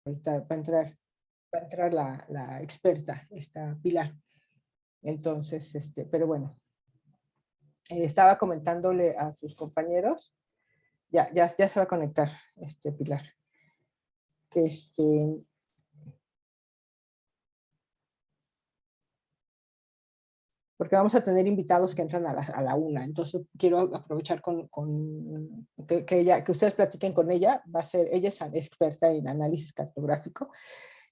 ahorita va a entrar la experta, esta Pilar. Entonces, pero bueno, estaba comentándole a sus compañeros, ya se va a conectar, Pilar, que porque vamos a tener invitados que entran a la 1, entonces quiero aprovechar que ustedes platiquen con ella, ella es experta en análisis cartográfico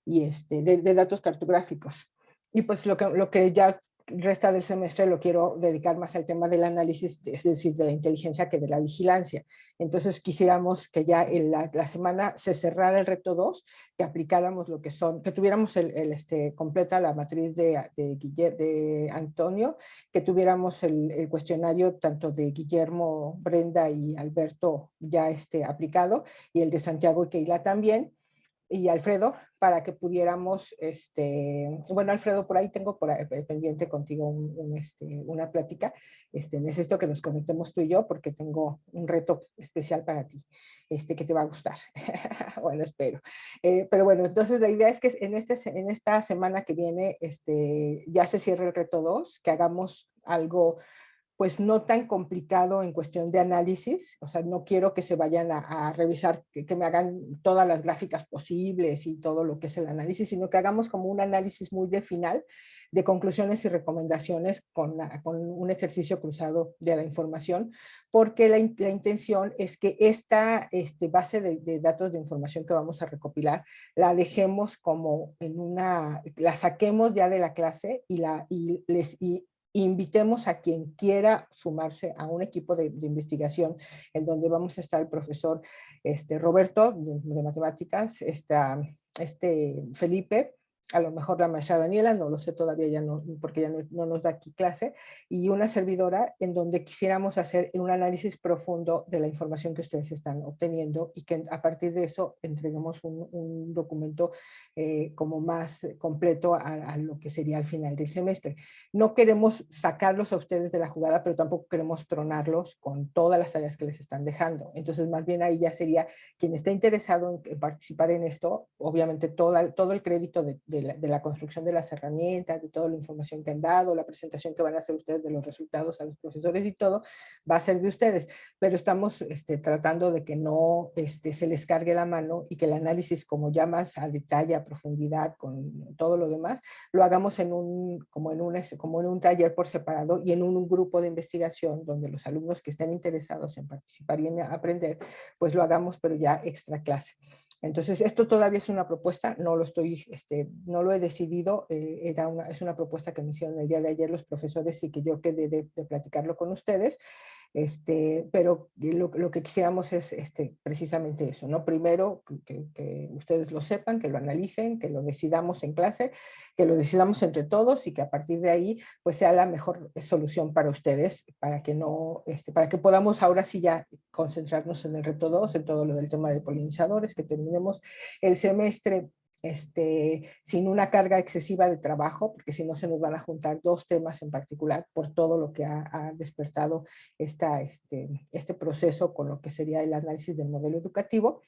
y de datos cartográficos. Y pues lo que ya resta del semestre lo quiero dedicar más al tema del análisis, es decir, de la inteligencia que de la vigilancia. Entonces quisiéramos que ya en la semana se cerrara el reto 2, que aplicáramos lo que son, que tuviéramos completa la matriz de Antonio, que tuviéramos el cuestionario tanto de Guillermo, Brenda y Alberto ya aplicado, y el de Santiago y Keila también, y Alfredo, para que pudiéramos, bueno, Alfredo, por ahí tengo pendiente contigo una plática, necesito que nos conectemos tú y yo porque tengo un reto especial para ti, que te va a gustar. Bueno, espero. Pero bueno, entonces la idea es que en esta semana que viene ya se cierre el reto 2, que hagamos algo pues no tan complicado en cuestión de análisis, o sea, no quiero que se vayan a revisar, que me hagan todas las gráficas posibles y todo lo que es el análisis, sino que hagamos como un análisis muy de final, de conclusiones y recomendaciones con un ejercicio cruzado de la información, porque la intención es que esta base de datos de información que vamos a recopilar, la dejemos como la saquemos ya de la clase y invitemos a quien quiera sumarse a un equipo de investigación en donde vamos a estar el profesor Roberto de matemáticas, Felipe, a lo mejor la maestra Daniela, no lo sé todavía, ya no, porque ya no nos da aquí clase, y una servidora en donde quisiéramos hacer un análisis profundo de la información que ustedes están obteniendo y que a partir de eso entreguemos un documento como más completo a lo que sería al final del semestre. No queremos sacarlos a ustedes de la jugada, pero tampoco queremos tronarlos con todas las tareas que les están dejando. Entonces, más bien ahí ya sería quien esté interesado en participar en esto, obviamente todo el crédito de la construcción de las herramientas, de toda la información que han dado, la presentación que van a hacer ustedes de los resultados a los profesores y todo, va a ser de ustedes. Pero estamos tratando de que no se les cargue la mano y que el análisis, como ya más a detalle, a profundidad, con todo lo demás, lo hagamos como en un taller por separado y en un grupo de investigación donde los alumnos que estén interesados en participar y en aprender, pues lo hagamos, pero ya extra clase. Entonces, esto todavía es una propuesta, no lo he decidido, es una propuesta que me hicieron el día de ayer los profesores y que yo quedé de platicarlo con ustedes, pero lo que quisiéramos es precisamente eso, ¿no? Primero, que ustedes lo sepan, que lo analicen, que lo decidamos en clase, que lo decidamos entre todos y que a partir de ahí pues sea la mejor solución para ustedes, para que no, para que podamos ahora sí ya concentrarnos en el reto 2, en todo lo del tema de polinizadores, que terminemos el semestre sin una carga excesiva de trabajo, porque si no se nos van a juntar dos temas en particular por todo lo que ha despertado este proceso con lo que sería el análisis del modelo educativo,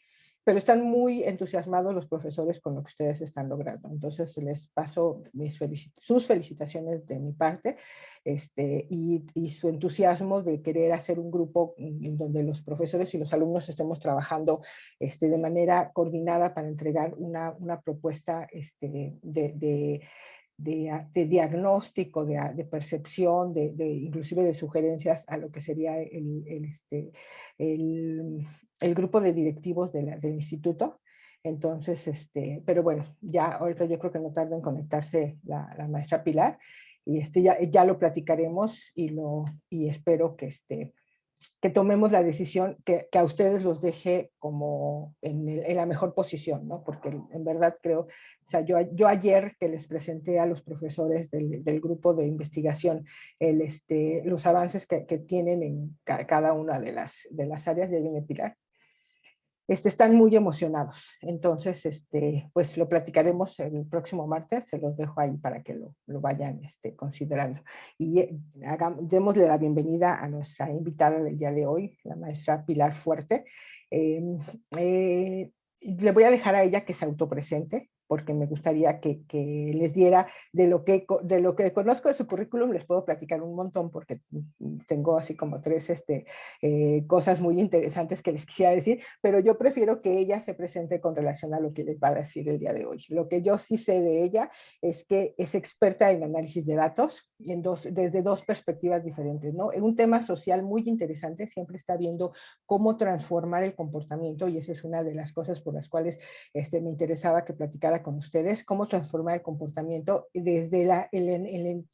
pero están muy entusiasmados los profesores con lo que ustedes están logrando. Entonces les paso sus felicitaciones de mi parte y su entusiasmo de querer hacer un grupo en donde los profesores y los alumnos estemos trabajando de manera coordinada para entregar una propuesta de diagnóstico, de percepción, inclusive de sugerencias a lo que sería el grupo de directivos del instituto. Entonces, pero bueno, ya ahorita yo creo que no tarda en conectarse la maestra Pilar y ya lo platicaremos y espero que tomemos la decisión que a ustedes los deje como en la mejor posición, ¿no? Porque en verdad creo, o sea, yo ayer que les presenté a los profesores del grupo de investigación los avances que tienen en cada una de las áreas de viene Pilar, están muy emocionados. Entonces, pues lo platicaremos el próximo martes, se los dejo ahí para que lo vayan considerando. Y démosle la bienvenida a nuestra invitada del día de hoy, la maestra Pilar Fuerte. le voy a dejar a ella que se autopresente, porque me gustaría que les diera de lo que conozco de su currículum. Les puedo platicar un montón porque tengo así como tres cosas muy interesantes que les quisiera decir, pero yo prefiero que ella se presente con relación a lo que les va a decir el día de hoy. Lo que yo sí sé de ella es que es experta en análisis de datos desde dos perspectivas diferentes, ¿no? Un tema social muy interesante, siempre está viendo cómo transformar el comportamiento, y esa es una de las cosas por las cuales me interesaba que platicara con ustedes, cómo transformar el comportamiento desde,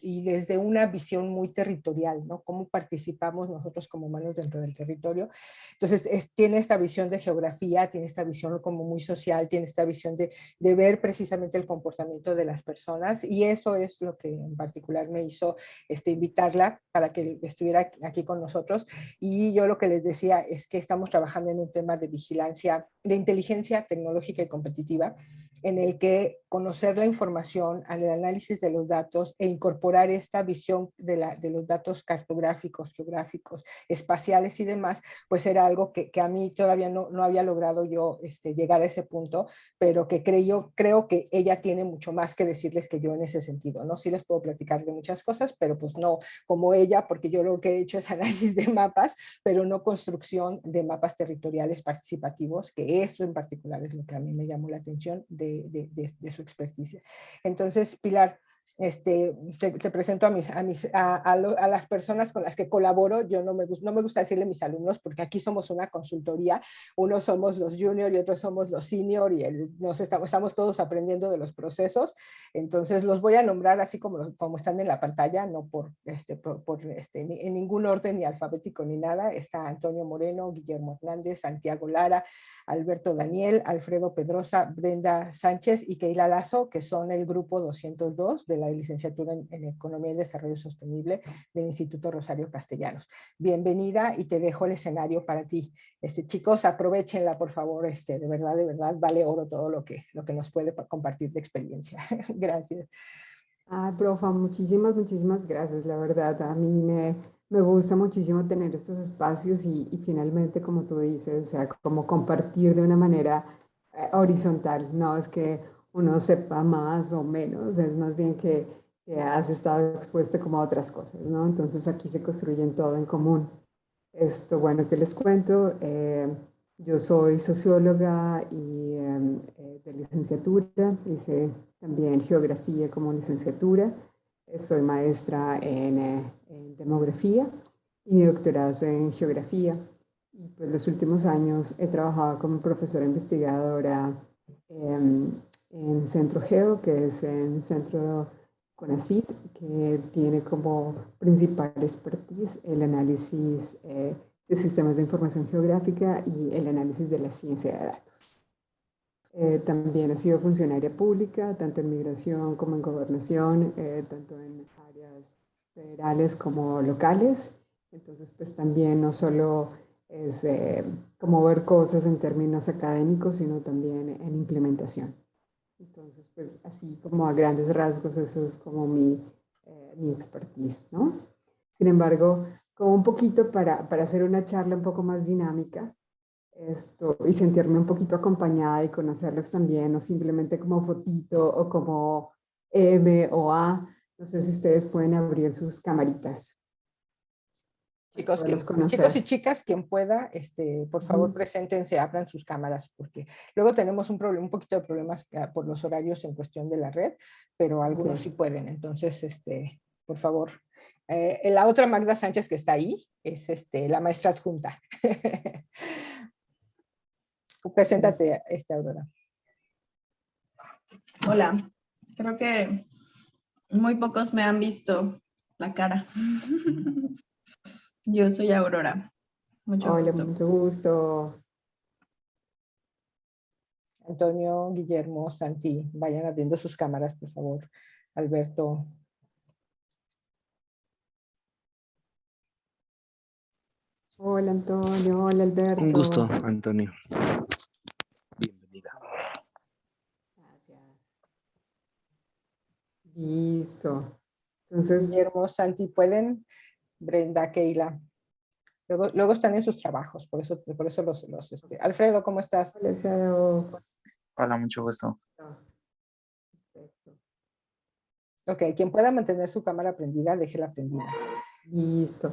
y desde una visión muy territorial, ¿no? Cómo participamos nosotros como humanos dentro del territorio. Entonces, tiene esta visión de geografía, tiene esta visión como muy social, tiene esta visión de ver precisamente el comportamiento de las personas, y eso es lo que en particular me hizo invitarla para que estuviera aquí con nosotros. Y yo lo que les decía es que estamos trabajando en un tema de vigilancia, de inteligencia tecnológica y competitiva, en el que conocer la información, el análisis de los datos e incorporar esta visión de los datos cartográficos, geográficos, espaciales y demás, pues era algo que a mí todavía no había logrado yo llegar a ese punto, pero que creo que ella tiene mucho más que decirles que yo en ese sentido, ¿no? Sí les puedo platicar de muchas cosas, pero pues no como ella, porque yo lo que he hecho es análisis de mapas, pero no construcción de mapas territoriales participativos, que eso en particular es lo que a mí me llamó la atención de su experticia. Entonces, Pilar, te presento a las personas con las que colaboro. Yo no me gusta decirle mis alumnos, porque aquí somos una consultoría, unos somos los junior y otros somos los senior, y estamos todos aprendiendo de los procesos. Entonces los voy a nombrar así como están en la pantalla, no en ningún orden ni alfabético ni nada. Está Antonio Moreno, Guillermo Hernández, Santiago Lara, Alberto Daniel, Alfredo Pedrosa, Brenda Sánchez y Keila Lazo, que son el grupo 202 de la licenciatura en Economía y Desarrollo Sostenible del Instituto Rosario Castellanos. Bienvenida, y te dejo el escenario para ti. Chicos, aprovechenla, por favor. De verdad, vale oro todo lo que nos puede compartir de experiencia. Gracias. Ah, profa, muchísimas gracias. La verdad, a mí me gusta muchísimo tener estos espacios y finalmente, como tú dices, o sea, como compartir de una manera horizontal. No es que uno sepa más o menos, es más bien que has estado expuesto como a otras cosas, ¿no? Entonces aquí se construyen todo en común. Esto, bueno, ¿qué les cuento? Yo soy socióloga y de licenciatura, hice también geografía como licenciatura, soy maestra en demografía y mi doctorado es en geografía. Y pues los últimos años he trabajado como profesora investigadora en Centro Geo, que es un centro CONACYT, que tiene como principal expertise el análisis de sistemas de información geográfica y el análisis de la ciencia de datos. También he sido funcionaria pública, tanto en migración como en gobernación, tanto en áreas federales como locales. Entonces, pues también no solo es como ver cosas en términos académicos, sino también en implementación. Entonces, pues así como a grandes rasgos, eso es como mi expertise, ¿no? Sin embargo, como un poquito para hacer una charla un poco más dinámica, y sentirme un poquito acompañada y conocerlos también, no simplemente como fotito o como M o A. No sé si ustedes pueden abrir sus camaritas para poderlos Chicos y conocer. chicas, quien pueda, por favor, preséntense, abran sus cámaras, porque luego tenemos un poquito de problemas por los horarios en cuestión de la red, pero algunos sí Ok. pueden. Entonces, por favor. La otra Magda Sánchez que está ahí es la maestra adjunta. Preséntate, Aurora. Hola, creo que muy pocos me han visto la cara. Yo soy Aurora, mucho Hola, gusto. mucho gusto. Antonio, Guillermo, Santi, vayan abriendo sus cámaras, por favor. Alberto. Hola, Antonio. Hola, Un gusto, Alberto. Antonio. Bienvenida. Gracias. Listo. Entonces, Guillermo, Santi, ¿pueden? Brenda, Keila. Luego están en sus trabajos, por eso Alfredo, ¿cómo estás? Hola, Alfredo. Hola, mucho gusto. Perfecto. Ok, quien pueda mantener su cámara prendida, déjela prendida. Listo.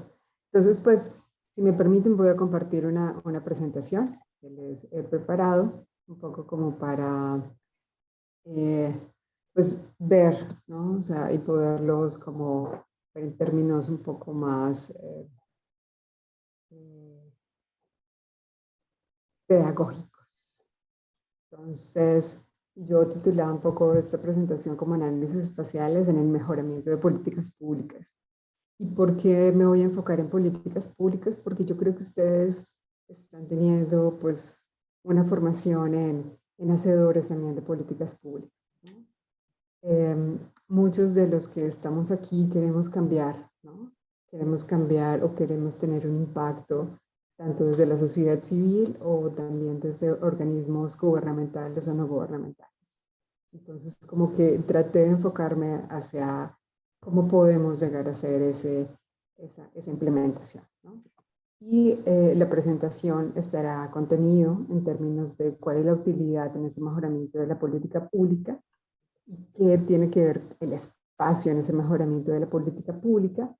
Entonces, pues, si me permiten, voy a compartir una presentación que les he preparado, un poco como para, pues, ver, ¿no? O sea, y poderlos como ver en términos un poco más pedagógicos. Entonces, yo titulaba un poco esta presentación como análisis espaciales en el mejoramiento de políticas públicas. ¿Y por qué me voy a enfocar en políticas públicas? Porque yo creo que ustedes están teniendo pues una formación en hacedores también de políticas públicas, ¿no? Muchos de los que estamos aquí queremos cambiar, ¿no? Queremos cambiar o queremos tener un impacto tanto desde la sociedad civil o también desde organismos gubernamentales o no gubernamentales. Entonces, como que traté de enfocarme hacia cómo podemos llegar a hacer esa implementación, ¿no? Y la presentación estará contenido en términos de cuál es la utilidad en ese mejoramiento de la política pública y qué tiene que ver el espacio en ese mejoramiento de la política pública.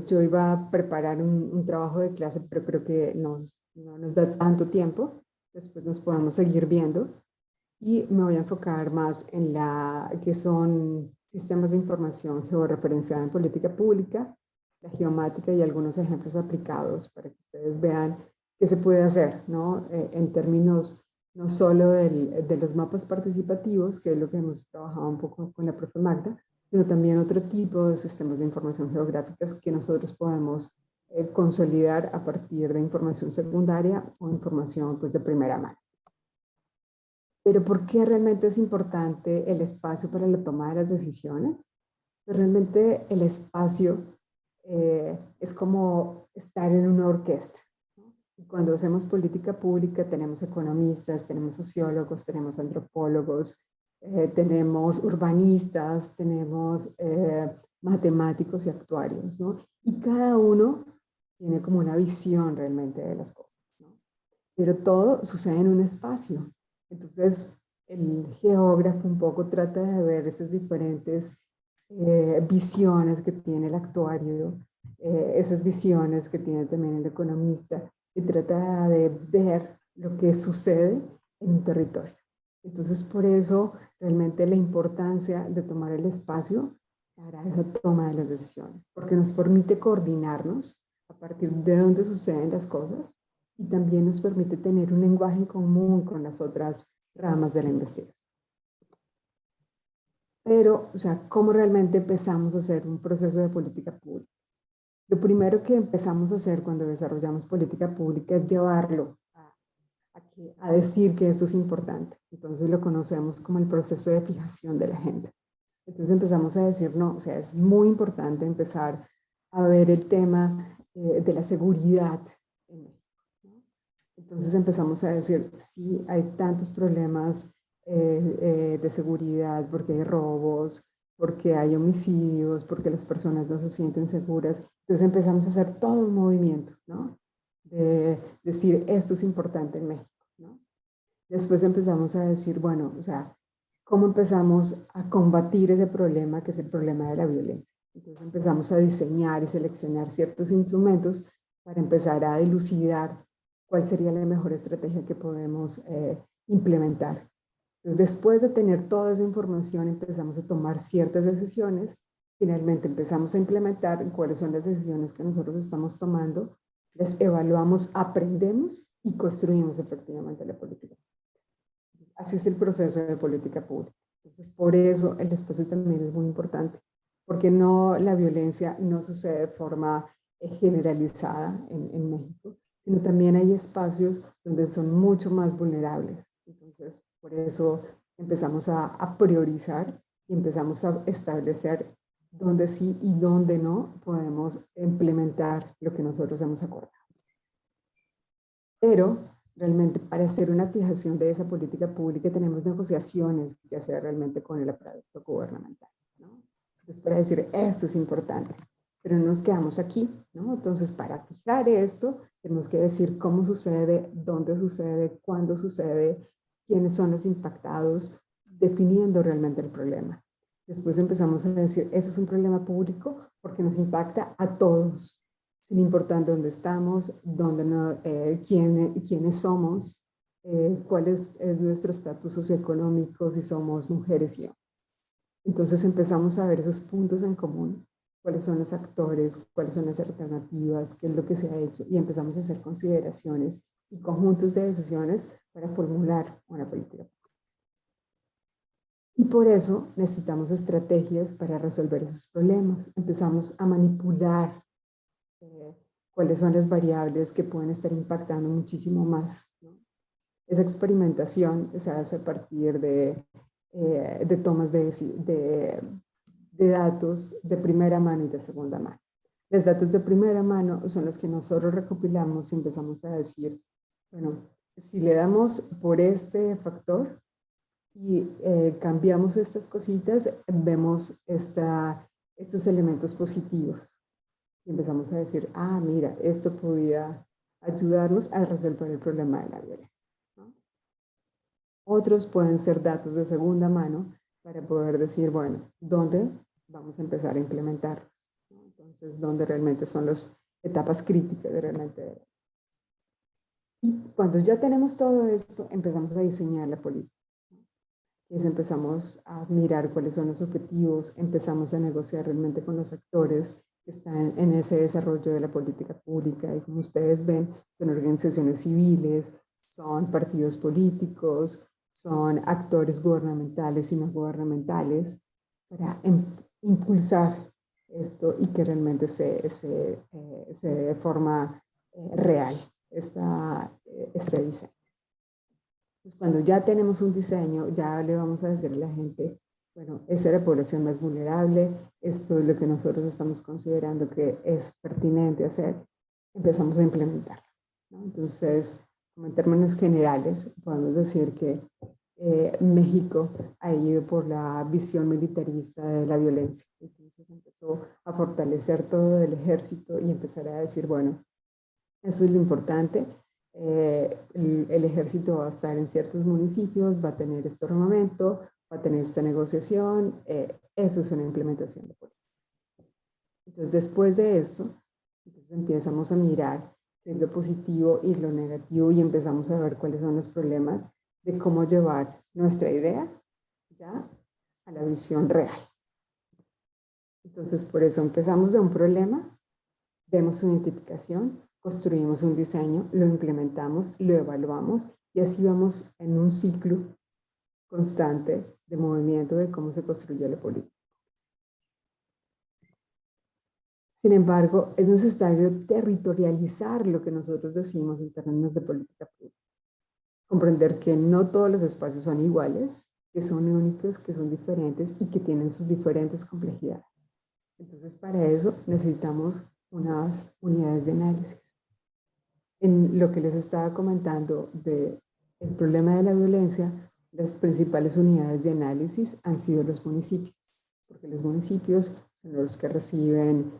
Yo iba a preparar un trabajo de clase, pero creo que no nos da tanto tiempo. Después nos podemos seguir viendo. Y me voy a enfocar más en que son sistemas de información georreferenciada en política pública, la geomática y algunos ejemplos aplicados para que ustedes vean qué se puede hacer, ¿no? En términos no solo de los mapas participativos, que es lo que hemos trabajado un poco con la profe Magda, sino también otro tipo de sistemas de información geográficas que nosotros podemos consolidar a partir de información secundaria o información pues, de primera mano. Pero ¿por qué realmente es importante el espacio para la toma de las decisiones? Pues realmente el espacio es como estar en una orquesta, ¿no? Y cuando hacemos política pública tenemos economistas, tenemos sociólogos, tenemos antropólogos, tenemos urbanistas, tenemos matemáticos y actuarios, ¿no? Y cada uno tiene como una visión realmente de las cosas, ¿no? Pero todo sucede en un espacio. Entonces, el geógrafo un poco trata de ver esas diferentes visiones que tiene el actuario, esas visiones que tiene también el economista, y trata de ver lo que sucede en un territorio. Entonces, por eso, realmente la importancia de tomar el espacio para esa toma de las decisiones, porque nos permite coordinarnos a partir de dónde suceden las cosas y también nos permite tener un lenguaje en común con las otras ramas de la investigación. Pero, o sea, ¿cómo realmente empezamos a hacer un proceso de política pública? Lo primero que empezamos a hacer cuando desarrollamos política pública es llevarlo a decir que esto es importante. Entonces lo conocemos como el proceso de fijación de la agenda. Entonces empezamos a decir, no, o sea, es muy importante empezar a ver el tema de la seguridad en México, ¿no? Entonces empezamos a decir, sí, hay tantos problemas de seguridad, porque hay robos, porque hay homicidios, porque las personas no se sienten seguras. Entonces empezamos a hacer todo un movimiento, ¿no? De decir, esto es importante en México, ¿no? Después empezamos a decir, bueno, o sea, ¿cómo empezamos a combatir ese problema que es el problema de la violencia? Entonces empezamos a diseñar y seleccionar ciertos instrumentos para empezar a dilucidar cuál sería la mejor estrategia que podemos implementar. Entonces, después de tener toda esa información, empezamos a tomar ciertas decisiones. Finalmente empezamos a implementar cuáles son las decisiones que nosotros estamos tomando, las evaluamos, aprendemos y construimos efectivamente la política. Así es el proceso de política pública. Entonces, por eso el espacio también es muy importante, porque no, la violencia no sucede de forma generalizada en México, sino también hay espacios donde son mucho más vulnerables. Entonces, por eso empezamos a priorizar y empezamos a establecer dónde sí y dónde no podemos implementar lo que nosotros hemos acordado. Pero realmente para hacer una fijación de esa política pública tenemos negociaciones que hacer realmente con el aparato gubernamental, ¿no? Entonces, para decir esto es importante. pero no nos quedamos aquí, ¿no? Entonces, para fijar esto, tenemos que decir cómo sucede, dónde sucede, cuándo sucede, quiénes son los impactados, definiendo realmente el problema. Después empezamos a decir, eso es un problema público porque nos impacta a todos, sin importar dónde estamos, quiénes somos, cuál es nuestro estatus socioeconómico, si somos mujeres y hombres. Entonces empezamos a ver esos puntos en común, cuáles son los actores, cuáles son las alternativas, qué es lo que se ha hecho, y empezamos a hacer consideraciones y conjuntos de decisiones para formular una política. Y por eso necesitamos estrategias para resolver esos problemas. Empezamos a manipular cuáles son las variables que pueden estar impactando muchísimo más, ¿no? Esa experimentación se hace a partir de tomas de datos de primera mano y de segunda mano. Los datos de primera mano son los que nosotros recopilamos y empezamos a decir, bueno, si le damos por este factor y cambiamos estas cositas, vemos estos elementos positivos. Y empezamos a decir, ah, mira, esto podría ayudarnos a resolver el problema de la violencia. Otros pueden ser datos de segunda mano para poder decir, bueno, ¿dónde vamos a empezar a implementarlos? Entonces, ¿dónde realmente son las etapas críticas de realmente? Y cuando ya tenemos todo esto, empezamos a diseñar la política. Empezamos a mirar cuáles son los objetivos, empezamos a negociar realmente con los actores que están en ese desarrollo de la política pública. Y como ustedes ven, son organizaciones civiles, son partidos políticos, son actores gubernamentales y no gubernamentales, para impulsar esto y que realmente se dé de forma real este diseño. Entonces, cuando ya tenemos un diseño, ya le vamos a decir a la gente, bueno, esta es la población más vulnerable, esto es lo que nosotros estamos considerando que es pertinente hacer, empezamos a implementarlo, ¿no? Entonces, como en términos generales, podemos decir que México ha ido por la visión militarista de la violencia. Entonces empezó a fortalecer todo el ejército y empezar a decir, bueno, eso es lo importante. El ejército va a estar en ciertos municipios, va a tener este armamento, va a tener esta negociación. Eso es una implementación de política. Entonces, después de esto, entonces empezamos a mirar qué es lo positivo y lo negativo y empezamos a ver cuáles son los problemas de cómo llevar nuestra idea ya a la visión real. Entonces, por eso empezamos de un problema, vemos su identificación, construimos un diseño, lo implementamos, lo evaluamos y así vamos en un ciclo constante de movimiento de cómo se construye la política. Sin embargo, es necesario territorializar lo que nosotros decimos en términos de política pública. Comprender que no todos los espacios son iguales, que son únicos, que son diferentes y que tienen sus diferentes complejidades. Entonces, para eso necesitamos unas unidades de análisis. En lo que les estaba comentando del problema de la violencia, las principales unidades de análisis han sido los municipios, porque los municipios son los que reciben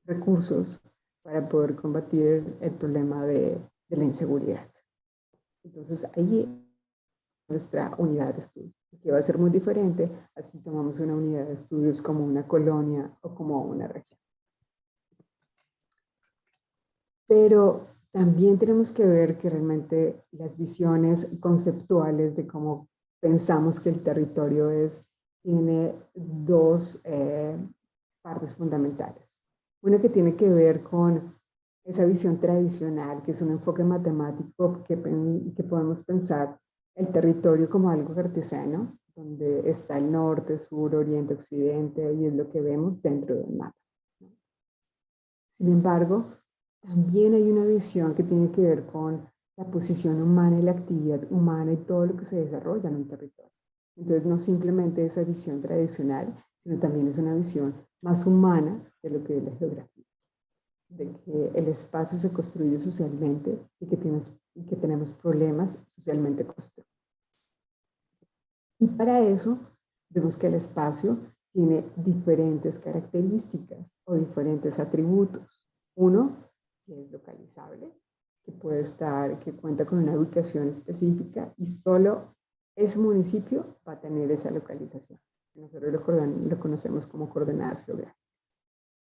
recursos para poder combatir el problema de la inseguridad. Entonces, ahí nuestra unidad de estudio, que va a ser muy diferente, así tomamos una unidad de estudios como una colonia o como una región. Pero también tenemos que ver que realmente las visiones conceptuales de cómo pensamos que el territorio tiene dos partes fundamentales. Una que tiene que ver con esa visión tradicional, que es un enfoque matemático que podemos pensar el territorio como algo cartesiano, donde está el norte, sur, oriente, occidente, y es lo que vemos dentro del mapa. Sin embargo, también hay una visión que tiene que ver con la posición humana y la actividad humana y todo lo que se desarrolla en un territorio. Entonces, no simplemente esa visión tradicional, sino también es una visión más humana de lo que es la geografía, de que el espacio se construye socialmente y que tenemos problemas socialmente construidos. Y para eso vemos que el espacio tiene diferentes características o diferentes atributos. Uno, que es localizable, que puede estar, que cuenta con una ubicación específica y solo ese municipio va a tener esa localización. Nosotros lo conocemos como coordenadas geográficas.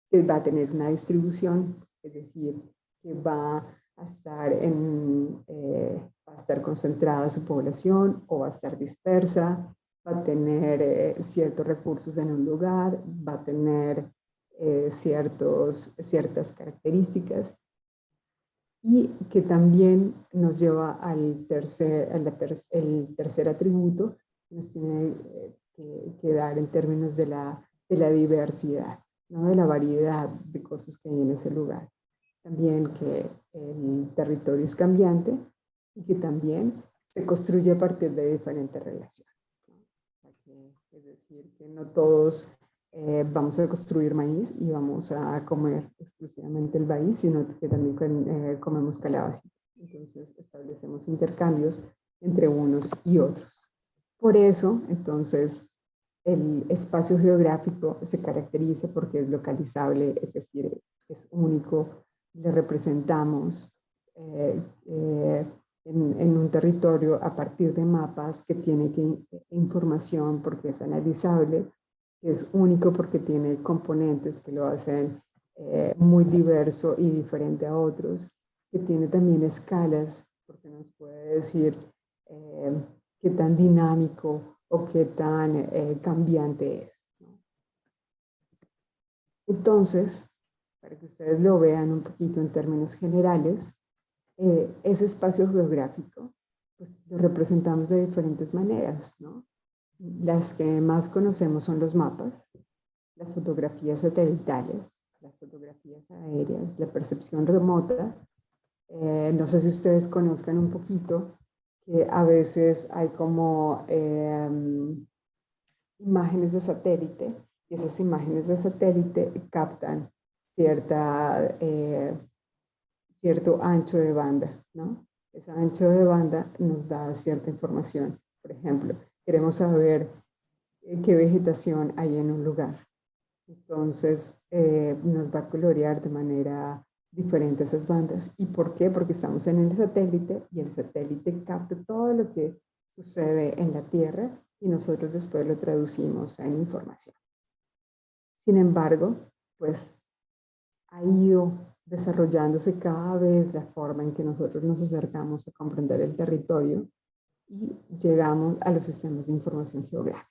Que va a tener una distribución, es decir, que va a estar, va a estar concentrada su población o va a estar dispersa, va a tener ciertos recursos en un lugar, va a tener ciertas características, y que también nos lleva al el tercer atributo que nos tiene que dar en términos de la diversidad, ¿no? De la variedad de cosas que hay en ese lugar. También que el territorio es cambiante y que también se construye a partir de diferentes relaciones, ¿no? Es decir, que no todos vamos a construir maíz y vamos a comer exclusivamente el maíz, sino que también comemos calabaza. Entonces establecemos intercambios entre unos y otros. Por eso, entonces, el espacio geográfico se caracteriza porque es localizable, es decir, es único, le representamos en un territorio a partir de mapas que tiene información porque es analizable, que es único porque tiene componentes que lo hacen muy diverso y diferente a otros, que tiene también escalas, porque nos puede decir qué tan dinámico o qué tan cambiante es, ¿no? Entonces, para que ustedes lo vean un poquito en términos generales, ese espacio geográfico pues, lo representamos de diferentes maneras, ¿no? Las que más conocemos son los mapas, las fotografías satelitales, las fotografías aéreas, la percepción remota. No sé si ustedes conozcan un poquito que a veces hay como imágenes de satélite y esas imágenes de satélite captan cierto ancho de banda, ¿no? Ese ancho de banda nos da cierta información. Por ejemplo, queremos saber qué vegetación hay en un lugar. Entonces, nos va a colorear de manera diferente esas bandas. ¿Y por qué? Porque estamos en el satélite y el satélite capta todo lo que sucede en la Tierra y nosotros después lo traducimos en información. Sin embargo, pues ha ido desarrollándose cada vez la forma en que nosotros nos acercamos a comprender el territorio y llegamos a los sistemas de información geográfica.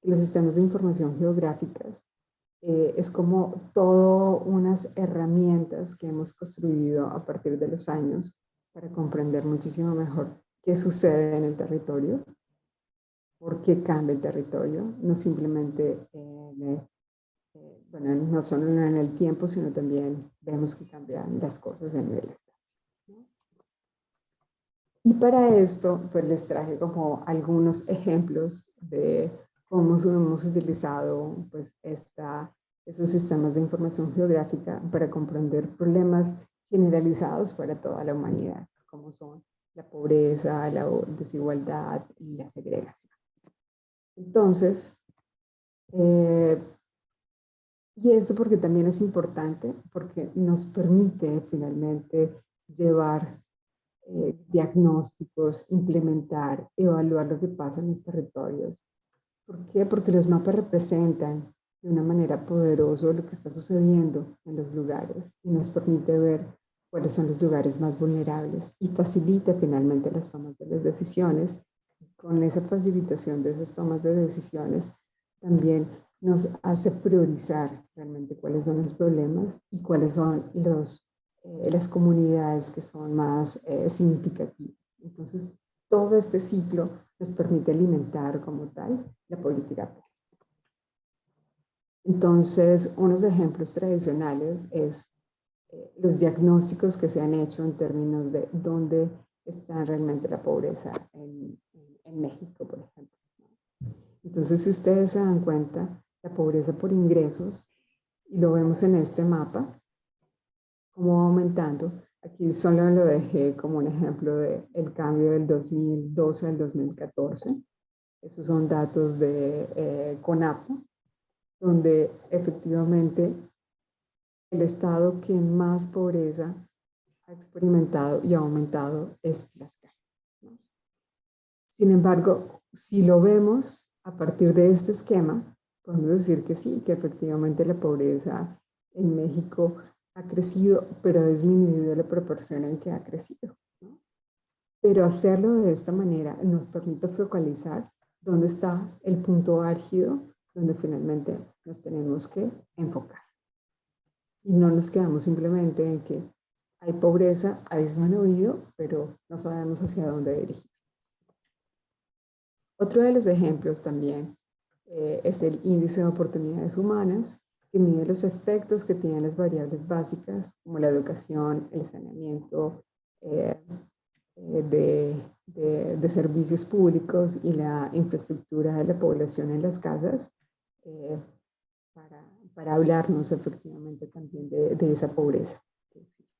Los sistemas de información geográficas es como todas unas herramientas que hemos construido a partir de los años para comprender muchísimo mejor qué sucede en el territorio, por qué cambia el territorio, no simplemente bueno, no solo en el tiempo, sino también vemos que cambian las cosas en el espacio, ¿no? Y para esto, pues les traje como algunos ejemplos de cómo hemos utilizado pues, esos sistemas de información geográfica para comprender problemas generalizados para toda la humanidad, como son la pobreza, la desigualdad y la segregación. Entonces, y eso porque también es importante, porque nos permite finalmente llevar diagnósticos, implementar, evaluar lo que pasa en los territorios. ¿Por qué? Porque los mapas representan de una manera poderosa lo que está sucediendo en los lugares y nos permite ver cuáles son los lugares más vulnerables y facilita finalmente las tomas de las decisiones. Con esa facilitación de esas tomas de decisiones también nos hace priorizar realmente cuáles son los problemas y cuáles son las comunidades que son más significativas. Entonces, todo este ciclo nos permite alimentar como tal la política pública. Entonces, unos ejemplos tradicionales es los diagnósticos que se han hecho en términos de dónde está realmente la pobreza en México, por ejemplo. Entonces, si ustedes se dan cuenta, la pobreza por ingresos, y lo vemos en este mapa, cómo va aumentando. Aquí solo lo dejé como un ejemplo del cambio del 2012 al 2014. Esos son datos de CONAPO, donde efectivamente el estado que más pobreza ha experimentado y ha aumentado es Tlaxcala, ¿no? Sin embargo, si lo vemos a partir de este esquema, podemos decir que sí, que efectivamente la pobreza en México ha crecido, pero ha disminuido la proporción en que ha crecido, ¿no? Pero hacerlo de esta manera nos permite focalizar dónde está el punto álgido donde finalmente nos tenemos que enfocar. Y no nos quedamos simplemente en que hay pobreza, ha disminuido, pero no sabemos hacia dónde dirigir. Otro de los ejemplos también es el índice de oportunidades humanas, que mide los efectos que tienen las variables básicas, como la educación, el saneamiento de servicios públicos y la infraestructura de la población en las casas, para hablarnos efectivamente también de esa pobreza que existe.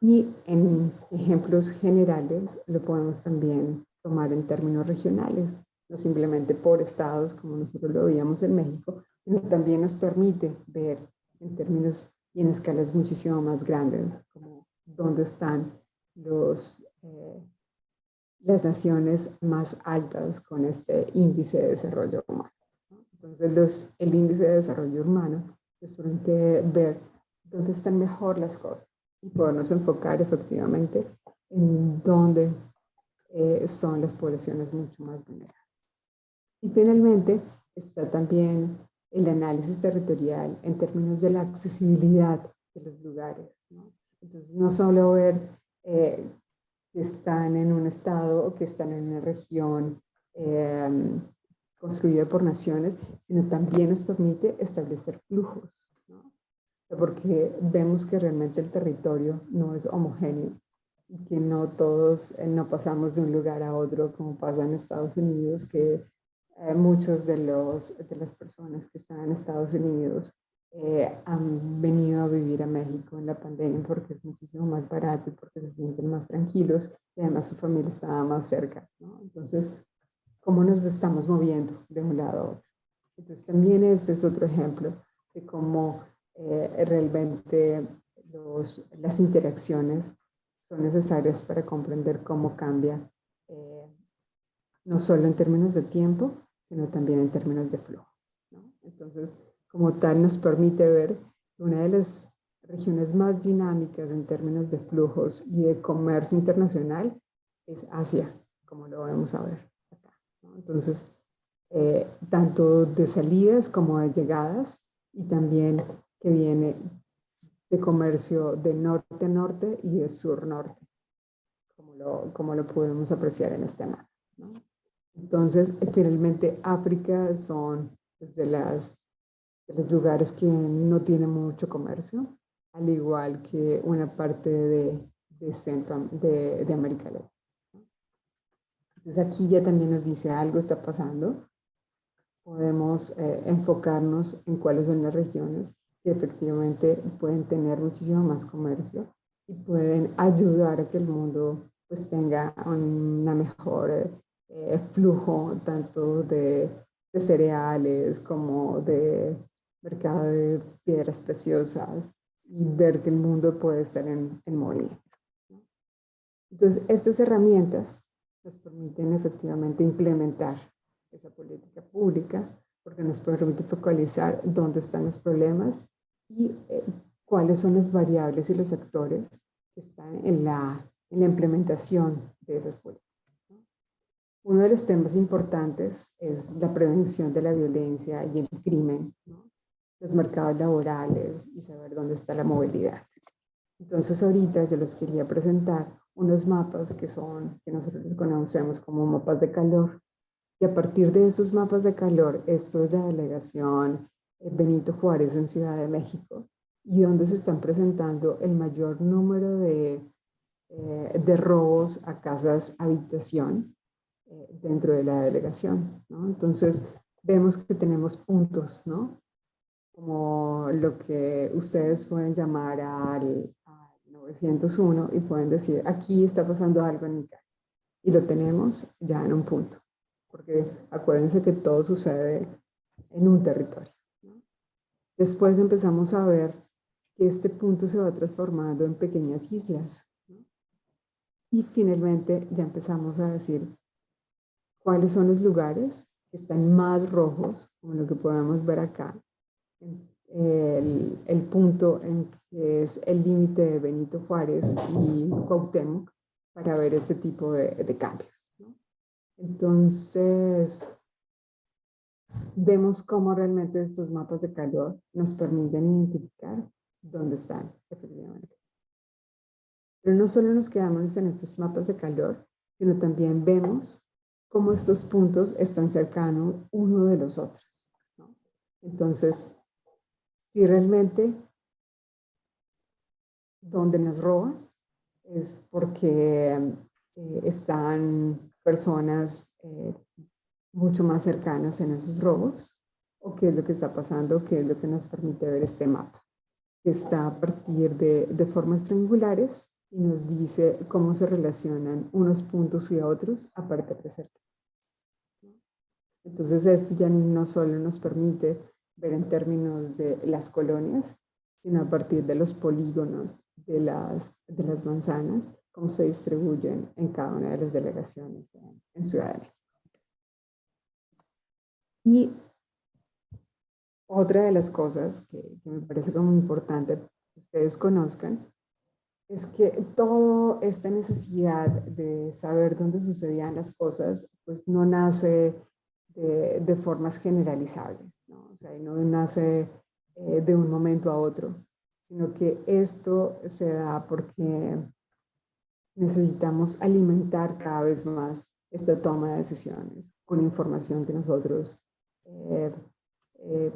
Y en ejemplos generales lo podemos también tomar en términos regionales, no simplemente por estados como nosotros lo veíamos en México, sino también nos permite ver en términos y en escalas muchísimo más grandes, como dónde están las naciones más altas con este índice de desarrollo humano. Entonces, el índice de desarrollo humano nos permite ver dónde están mejor las cosas y podernos enfocar efectivamente en dónde son las poblaciones mucho más vulnerables. Y finalmente está también el análisis territorial en términos de la accesibilidad de los lugares, ¿no? Entonces, no solo ver que están en un estado o que están en una región construida por naciones, sino también nos permite establecer flujos, ¿no? Porque vemos que realmente el territorio no es homogéneo y que no todos no pasamos de un lugar a otro como pasa en Estados Unidos, que muchos de las personas que están en Estados Unidos han venido a vivir a México en la pandemia porque es muchísimo más barato y porque se sienten más tranquilos y además su familia estaba más cerca, ¿no? Entonces, ¿cómo nos estamos moviendo de un lado a otro? Entonces, también este es otro ejemplo de cómo realmente las interacciones son necesarias para comprender cómo cambia, no solo en términos de tiempo, sino también en términos de flujo, ¿no? Entonces, como tal, nos permite ver una de las regiones más dinámicas en términos de flujos y de comercio internacional es Asia, como lo vamos a ver acá, ¿no? Entonces, tanto de salidas como de llegadas, y también que viene de comercio de norte a norte y de sur norte, como lo podemos apreciar en este mapa, ¿no? Entonces, finalmente, África son pues, de los lugares que no tienen mucho comercio, al igual que una parte de América Latina. Entonces, aquí ya también nos dice algo está pasando. Podemos enfocarnos en cuáles son las regiones que efectivamente pueden tener muchísimo más comercio y pueden ayudar a que el mundo pues tenga una mejor flujo tanto de cereales como de mercado de piedras preciosas y ver que el mundo puede estar en movimiento, ¿no? Entonces, estas herramientas nos permiten efectivamente implementar esa política pública porque nos permite focalizar dónde están los problemas y cuáles son las variables y los actores que están en la implementación de esas políticas. Uno de los temas importantes es la prevención de la violencia y el crimen, ¿no? Los mercados laborales y saber dónde está la movilidad. Entonces ahorita yo les quería presentar unos mapas que nosotros conocemos como mapas de calor. Y a partir de esos mapas de calor, esto es la delegación Benito Juárez en Ciudad de México, y donde se están presentando el mayor número de robos a casas habitación dentro de la delegación, ¿no? Entonces vemos que tenemos puntos, ¿no? Como lo que ustedes pueden llamar al 901 y pueden decir, aquí está pasando algo en mi casa. Y lo tenemos ya en un punto. porque acuérdense que todo sucede en un territorio, ¿no? Después empezamos a ver que este punto se va transformando en pequeñas islas, ¿no? Y finalmente ya empezamos a decir cuáles son los lugares que están más rojos, como lo que podemos ver acá, el punto en que es el límite de Benito Juárez y Cuauhtémoc para ver este tipo de cambios, ¿no? Entonces, vemos cómo realmente estos mapas de calor nos permiten identificar dónde están efectivamente. Pero no solo nos quedamos en estos mapas de calor, sino también vemos cómo estos puntos están cercanos uno de los otros, ¿no? Entonces, si realmente donde nos roban es porque están personas mucho más cercanas en esos robos, o qué es lo que está pasando, qué es lo que nos permite ver este mapa, que está a partir de formas triangulares y nos dice cómo se relacionan unos puntos y otros a partir de cerca. Entonces esto ya no solo nos permite ver en términos de las colonias, sino a partir de los polígonos de las manzanas, cómo se distribuyen en cada una de las delegaciones en Ciudad de México. Y otra de las cosas que me parece como importante que ustedes conozcan es que toda esta necesidad de saber dónde sucedían las cosas, pues no nace de formas generalizables, ¿no? O sea, no nace de un momento a otro, sino que esto se da porque necesitamos alimentar cada vez más esta toma de decisiones con información que nosotros eh,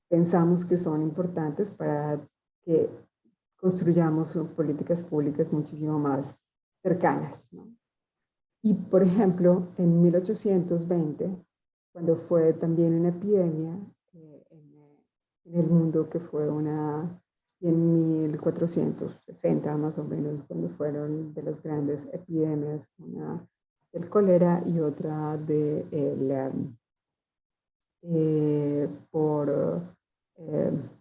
pensamos que son importantes para que construyamos políticas públicas muchísimo más cercanas, ¿no? Y, por ejemplo, en 1820, cuando fue también una epidemia en el mundo, que fue y en 1460 más o menos, cuando fueron de las grandes epidemias, una del cólera y otra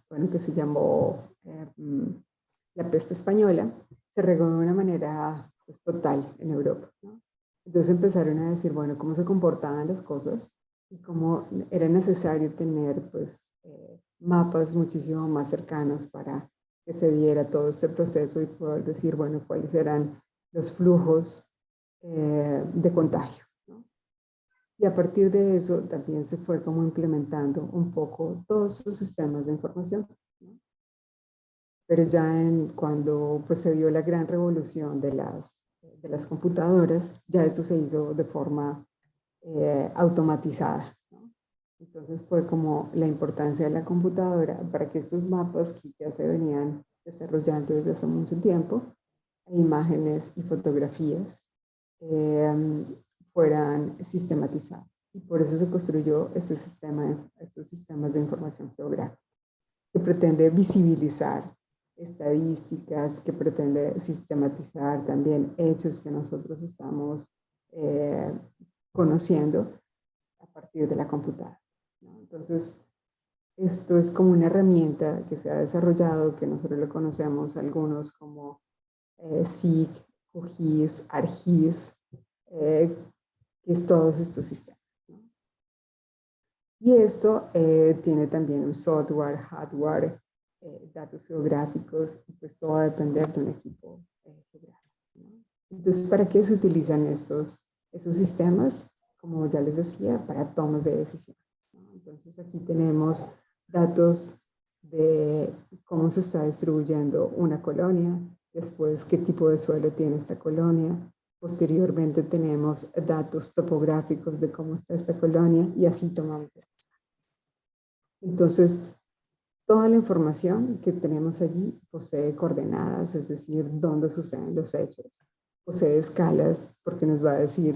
bueno, que se llamó la peste española, se regó de una manera pues, total en Europa, ¿no? Entonces empezaron a decir, bueno, cómo se comportaban las cosas y cómo era necesario tener pues, mapas muchísimo más cercanos para que se diera todo este proceso y poder decir, bueno, cuáles eran los flujos de contagio, ¿no? Y a partir de eso también se fue como implementando un poco todos esos sistemas de información, ¿no? Pero ya cuando pues, se dio la gran revolución de las computadoras, ya eso se hizo de forma automatizada, ¿no? Entonces fue como la importancia de la computadora para que estos mapas que ya se venían desarrollando desde hace mucho tiempo, imágenes y fotografías, fueran sistematizados. Y por eso se construyó estos sistemas de información geográfica, que pretende visibilizar estadísticas, que pretende sistematizar también hechos que nosotros estamos conociendo a partir de la computadora, ¿no? Entonces, esto es como una herramienta que se ha desarrollado, que nosotros lo conocemos algunos como SIG, QGIS, ARGIS, que es todos estos sistemas, ¿no? Y esto tiene también un software, hardware, datos geográficos, y pues todo va a depender de un equipo geográfico, ¿no? Entonces, ¿para qué se utilizan esos sistemas? Como ya les decía, para tomas de decisión, ¿no? Entonces, aquí tenemos datos de cómo se está distribuyendo una colonia, después qué tipo de suelo tiene esta colonia, posteriormente tenemos datos topográficos de cómo está esta colonia y así tomamos decisiones. Entonces, toda la información que tenemos allí posee coordenadas, es decir, dónde suceden los hechos. Posee escalas, porque nos va a decir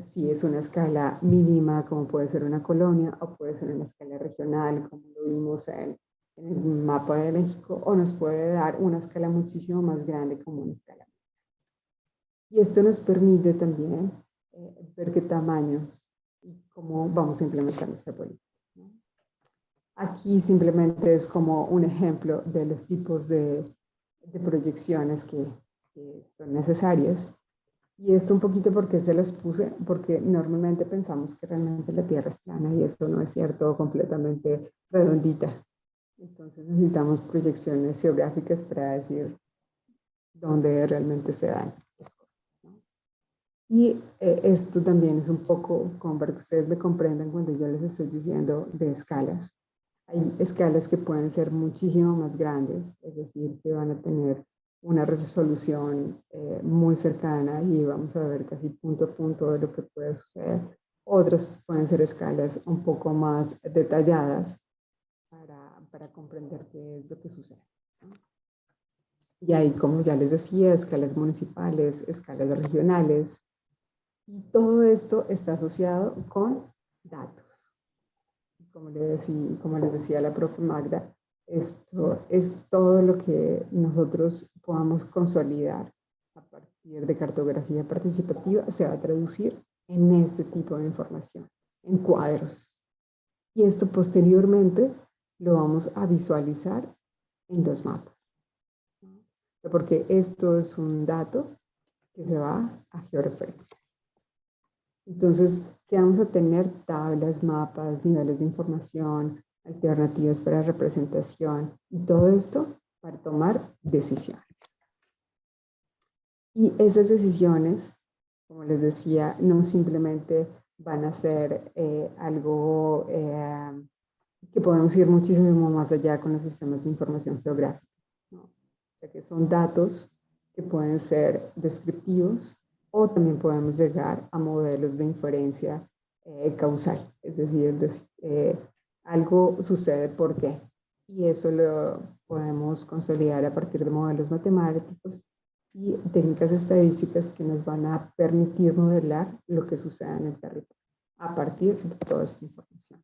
si es una escala mínima, como puede ser una colonia, o puede ser una escala regional, como lo vimos en el mapa de México, o nos puede dar una escala muchísimo más grande, como una escala. Y esto nos permite también ver qué tamaños y cómo vamos a implementar nuestra política, ¿no? Aquí simplemente es como un ejemplo de los tipos de proyecciones que son necesarias. Y esto un poquito porque se los puse, porque normalmente pensamos que realmente la Tierra es plana y eso no es cierto, completamente redondita. Entonces necesitamos proyecciones geográficas para decir dónde realmente se dan las cosas, ¿no? Y esto también es un poco como para que ustedes me comprendan cuando yo les estoy diciendo de escalas. Hay escalas que pueden ser muchísimo más grandes, es decir, que van a tener una resolución muy cercana y vamos a ver casi punto a punto de lo que puede suceder. Otros pueden ser escalas un poco más detalladas para comprender qué es lo que sucede, ¿no? Y hay, como ya les decía, escalas municipales, escalas regionales, y todo esto está asociado con datos. Como les decía la profe Magda, esto es todo lo que nosotros podamos consolidar a partir de cartografía participativa, se va a traducir en este tipo de información, en cuadros. Y esto posteriormente lo vamos a visualizar en los mapas, ¿no? Porque esto es un dato que se va a georreferencia. Entonces, ¿qué vamos a tener? Tablas, mapas, niveles de información, alternativas para representación y todo esto para tomar decisiones. Y esas decisiones, como les decía, no simplemente van a ser algo que podemos ir muchísimo más allá con los sistemas de información geográfica, ¿no? O sea, que son datos que pueden ser descriptivos, o también podemos llegar a modelos de inferencia causal, es decir, algo sucede ¿por qué? Y eso lo podemos consolidar a partir de modelos matemáticos y técnicas estadísticas que nos van a permitir modelar lo que sucede en el territorio a partir de toda esta información.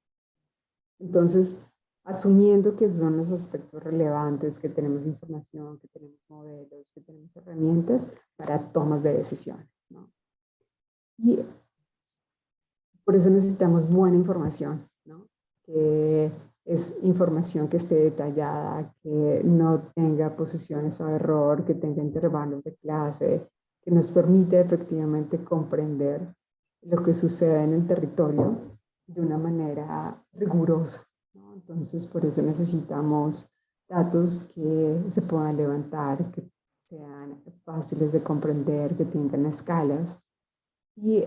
Entonces, asumiendo que son los aspectos relevantes, que tenemos información, que tenemos modelos, que tenemos herramientas para tomas de decisiones, ¿no? Y por eso necesitamos buena información, ¿no? Que es información que esté detallada, que no tenga posiciones a error, que tenga intervalos de clase, que nos permite efectivamente comprender lo que sucede en el territorio de una manera rigurosa, ¿no? Entonces, por eso necesitamos datos que se puedan levantar, que sean fáciles de comprender, que tengan escalas y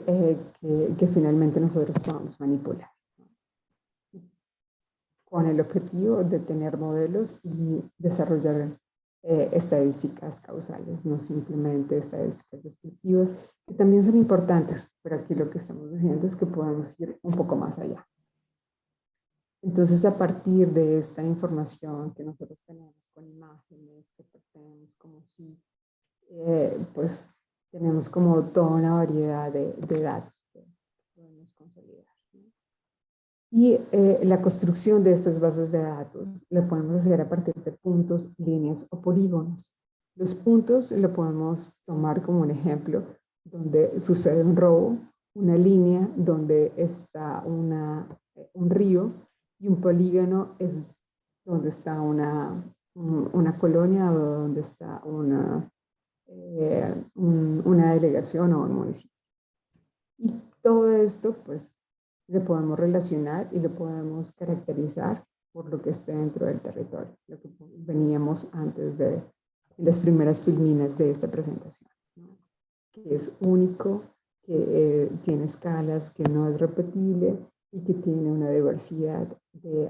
que finalmente nosotros podamos manipular, ¿no? Con el objetivo de tener modelos y desarrollar estadísticas causales, no simplemente estadísticas descriptivas, que también son importantes, pero aquí lo que estamos diciendo es que podemos ir un poco más allá. Entonces, a partir de esta información que nosotros tenemos con imágenes, que tenemos como si, pues tenemos como toda una variedad de datos que podemos consolidar, ¿no? Y la construcción de estas bases de datos la podemos hacer a partir de puntos, líneas o polígonos. Los puntos lo podemos tomar como un ejemplo donde sucede un robo, una línea donde está un río, y un polígono es donde está una colonia o donde está una delegación o un municipio. Y todo esto, pues, lo podemos relacionar y lo podemos caracterizar por lo que esté dentro del territorio, lo que veníamos antes de las primeras filminas de esta presentación, ¿no? Que es único, que tiene escalas, que no es repetible y que tiene una diversidad de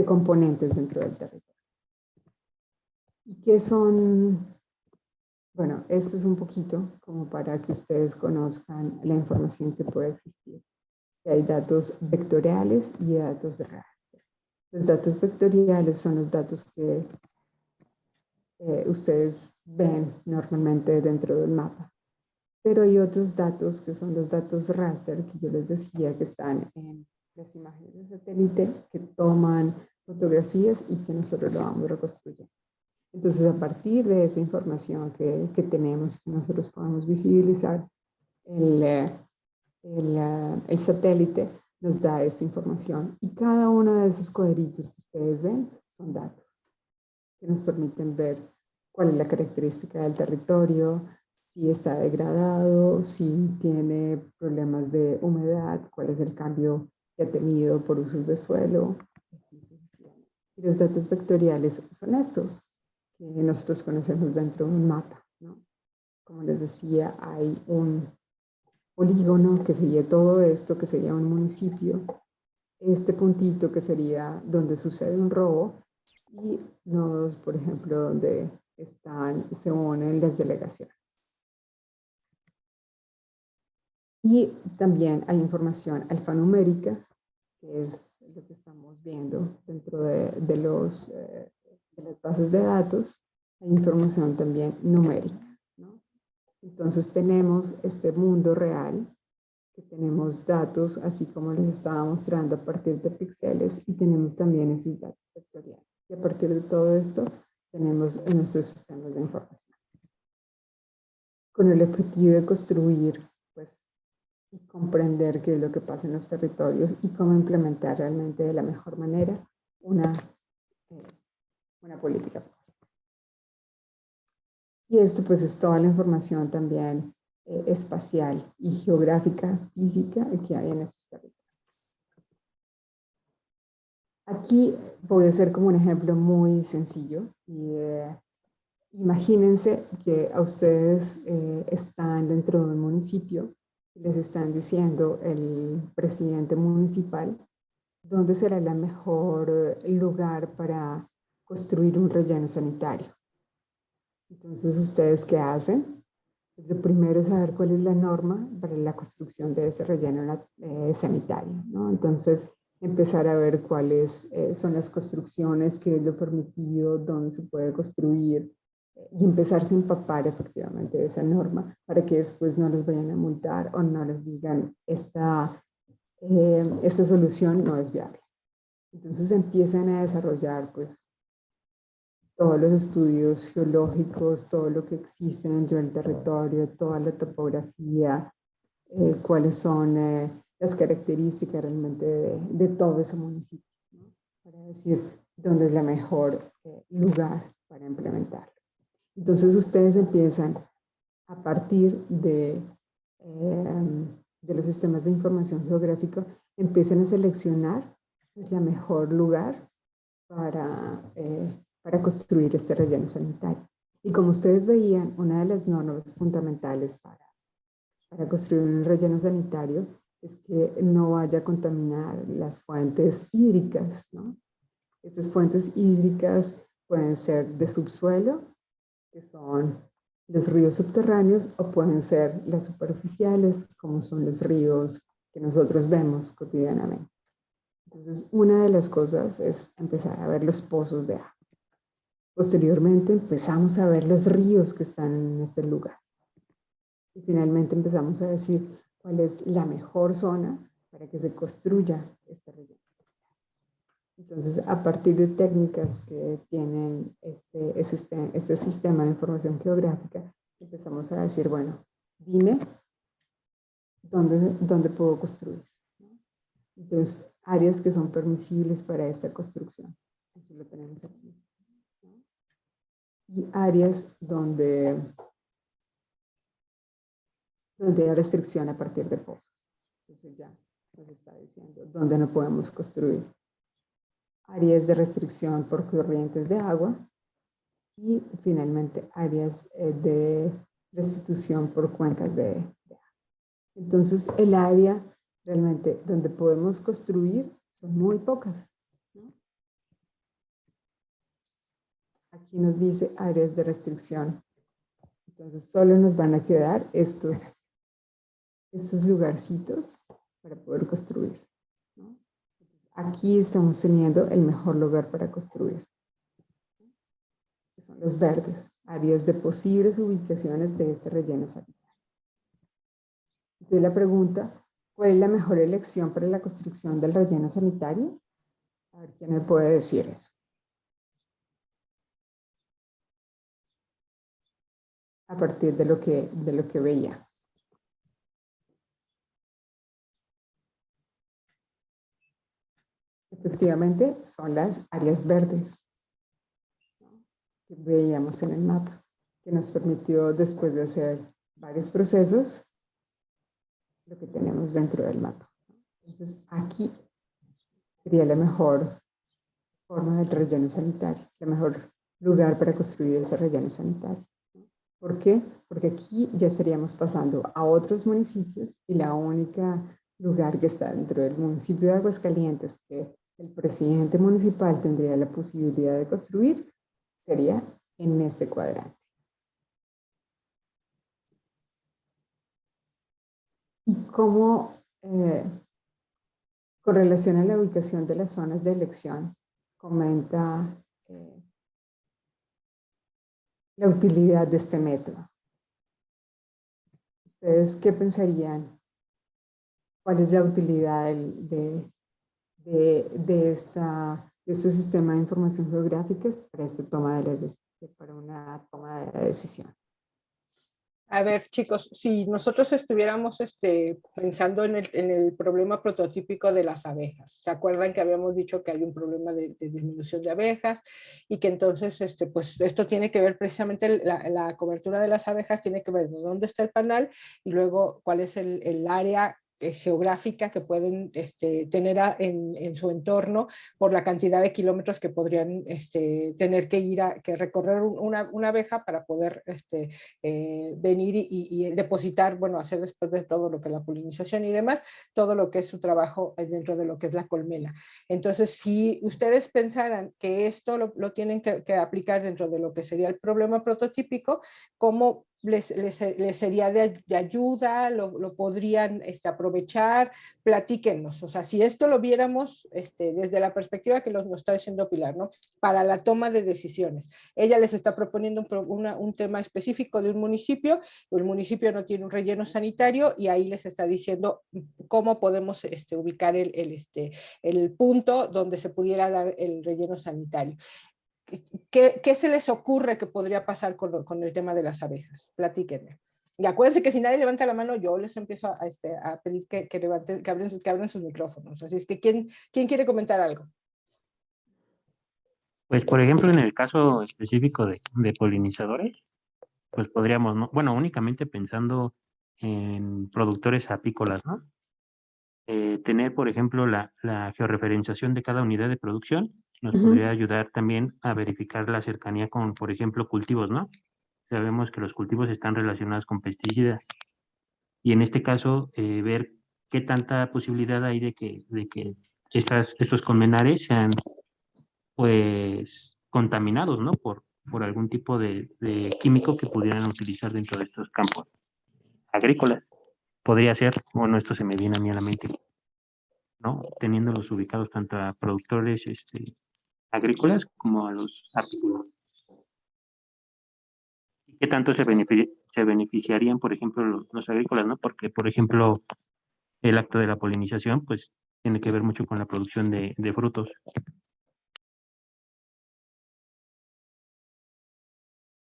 componentes dentro del territorio. ¿Y qué son? Bueno, esto es un poquito como para que ustedes conozcan la información que puede existir. Hay datos vectoriales y datos de raster. Los datos vectoriales son los datos que ustedes ven normalmente dentro del mapa. Pero hay otros datos que son los datos raster, que yo les decía que están en las imágenes de satélite, que toman fotografías y que nosotros lo vamos reconstruyendo. Entonces, a partir de esa información que tenemos, que nosotros podemos visibilizar, el satélite nos da esa información. Y cada uno de esos cuadritos que ustedes ven son datos que nos permiten ver cuál es la característica del territorio, si está degradado, si tiene problemas de humedad, cuál es el cambio que ha tenido por usos de suelo, así sucesivamente. Y los datos vectoriales son estos, que nosotros conocemos dentro de un mapa, ¿no? Como les decía, hay un polígono que sería todo esto, que sería un municipio, este puntito que sería donde sucede un robo, y nodos, por ejemplo, donde se unen las delegaciones. Y también hay información alfanumérica, que es lo que estamos viendo dentro de las bases de datos. Hay información también numérica, ¿no? Entonces tenemos este mundo real, que tenemos datos, así como les estaba mostrando, a partir de píxeles, y tenemos también esos datos vectoriales. Y a partir de todo esto, tenemos en nuestros sistemas de información. Con el objetivo de construir, pues, y comprender qué es lo que pasa en los territorios y cómo implementar realmente de la mejor manera una política pública. Y esto pues es toda la información también espacial y geográfica, física que hay en estos territorios. Aquí voy a hacer como un ejemplo muy sencillo. Imagínense que a ustedes están dentro de un municipio y les están diciendo el presidente municipal dónde será el mejor lugar para construir un relleno sanitario. Entonces, ¿ustedes qué hacen? Lo primero es saber cuál es la norma para la construcción de ese relleno sanitario, ¿no? Entonces, empezar a ver cuáles son las construcciones, qué es lo permitido, dónde se puede construir, y empezarse a empapar efectivamente de esa norma para que después no los vayan a multar o no les digan esta solución no es viable. Entonces empiezan a desarrollar pues todos los estudios geológicos, todo lo que existe dentro del territorio, toda la topografía, cuáles son las características realmente de todo ese municipio, ¿no? Para decir dónde es el mejor lugar para implementarlo. Entonces ustedes empiezan a partir de los sistemas de información geográfica, empiezan a seleccionar pues, el mejor lugar para construir este relleno sanitario. Y como ustedes veían, una de las normas fundamentales para construir un relleno sanitario es que no vaya a contaminar las fuentes hídricas, ¿no? Estas fuentes hídricas pueden ser de subsuelo, que son los ríos subterráneos, o pueden ser las superficiales, como son los ríos que nosotros vemos cotidianamente. Entonces, una de las cosas es empezar a ver los pozos de agua. Posteriormente empezamos a ver los ríos que están en este lugar. Y finalmente empezamos a decir cuál es la mejor zona para que se construya este relleno. Entonces, a partir de técnicas que tienen este sistema de información geográfica, empezamos a decir, bueno, dime dónde puedo construir. Entonces, áreas que son permisibles para esta construcción. Eso lo tenemos aquí. Y áreas donde hay restricción a partir de pozos. Entonces ya nos está diciendo dónde no podemos construir. Áreas de restricción por corrientes de agua y finalmente áreas de restitución por cuencas de agua. Entonces el área realmente donde podemos construir son muy pocas, ¿no? Aquí nos dice áreas de restricción. Entonces solo nos van a quedar estos lugarcitos para poder construir, ¿no? Aquí estamos teniendo el mejor lugar para construir, que son los verdes, áreas de posibles ubicaciones de este relleno sanitario. Entonces la pregunta, ¿cuál es la mejor elección para la construcción del relleno sanitario? A ver, ¿quién me puede decir eso? a partir de lo que veíamos. Efectivamente, son las áreas verdes, ¿no?, que veíamos en el mapa, que nos permitió, después de hacer varios procesos, lo que tenemos dentro del mapa. Entonces, aquí sería la mejor forma del relleno sanitario, el mejor lugar para construir ese relleno sanitario. ¿Por qué? Porque aquí ya estaríamos pasando a otros municipios y la única lugar que está dentro del municipio de Aguascalientes que el presidente municipal tendría la posibilidad de construir sería en este cuadrante. Y cómo, con relación a la ubicación de las zonas de elección, comenta la utilidad de este método. ¿Ustedes qué pensarían? ¿Cuál es la utilidad de este sistema de información geográfica para una toma de decisión? A ver, chicos, si nosotros estuviéramos pensando en el problema prototípico de las abejas, ¿se acuerdan que habíamos dicho que hay un problema de disminución de abejas y que entonces pues esto tiene que ver precisamente, la cobertura de las abejas tiene que ver de dónde está el panal y luego cuál es el área geográfica que pueden tener en su entorno por la cantidad de kilómetros que podrían tener que recorrer una abeja para poder venir y depositar, bueno, hacer después de todo lo que es la polinización y demás, todo lo que es su trabajo dentro de lo que es la colmena. Entonces, si ustedes pensaran que esto lo tienen que aplicar dentro de lo que sería el problema prototípico, ¿cómo les sería de ayuda? ¿Lo podrían aprovechar? Platíquenos. O sea, si esto lo viéramos desde la perspectiva que nos está diciendo Pilar, ¿no? Para la toma de decisiones. Ella les está proponiendo un tema específico de un municipio, el municipio no tiene un relleno sanitario y ahí les está diciendo cómo podemos ubicar el punto donde se pudiera dar el relleno sanitario. ¿Qué se les ocurre que podría pasar con el tema de las abejas? Platíquenme. Y acuérdense que si nadie levanta la mano, yo les empiezo a pedir que abren sus micrófonos. Así es que, ¿quién quiere comentar algo? Pues, por ejemplo, en el caso específico de polinizadores, pues podríamos, ¿no? Bueno, únicamente pensando en productores apícolas, ¿no? Tener, por ejemplo, la georreferenciación de cada unidad de producción nos podría ayudar también a verificar la cercanía con, por ejemplo, cultivos, ¿no? Sabemos que los cultivos están relacionados con pesticidas y en este caso ver qué tanta posibilidad hay de que estos colmenares sean pues contaminados, ¿no? Por algún tipo de químico que pudieran utilizar dentro de estos campos agrícolas. Podría ser, bueno, esto se me viene a mí a la mente, ¿no? Teniéndolos ubicados tanto a productores agrícolas como a los apícolas. ¿Y qué tanto se beneficiarían, por ejemplo, los agrícolas, ¿no? Porque, por ejemplo, el acto de la polinización, pues, tiene que ver mucho con la producción de frutos.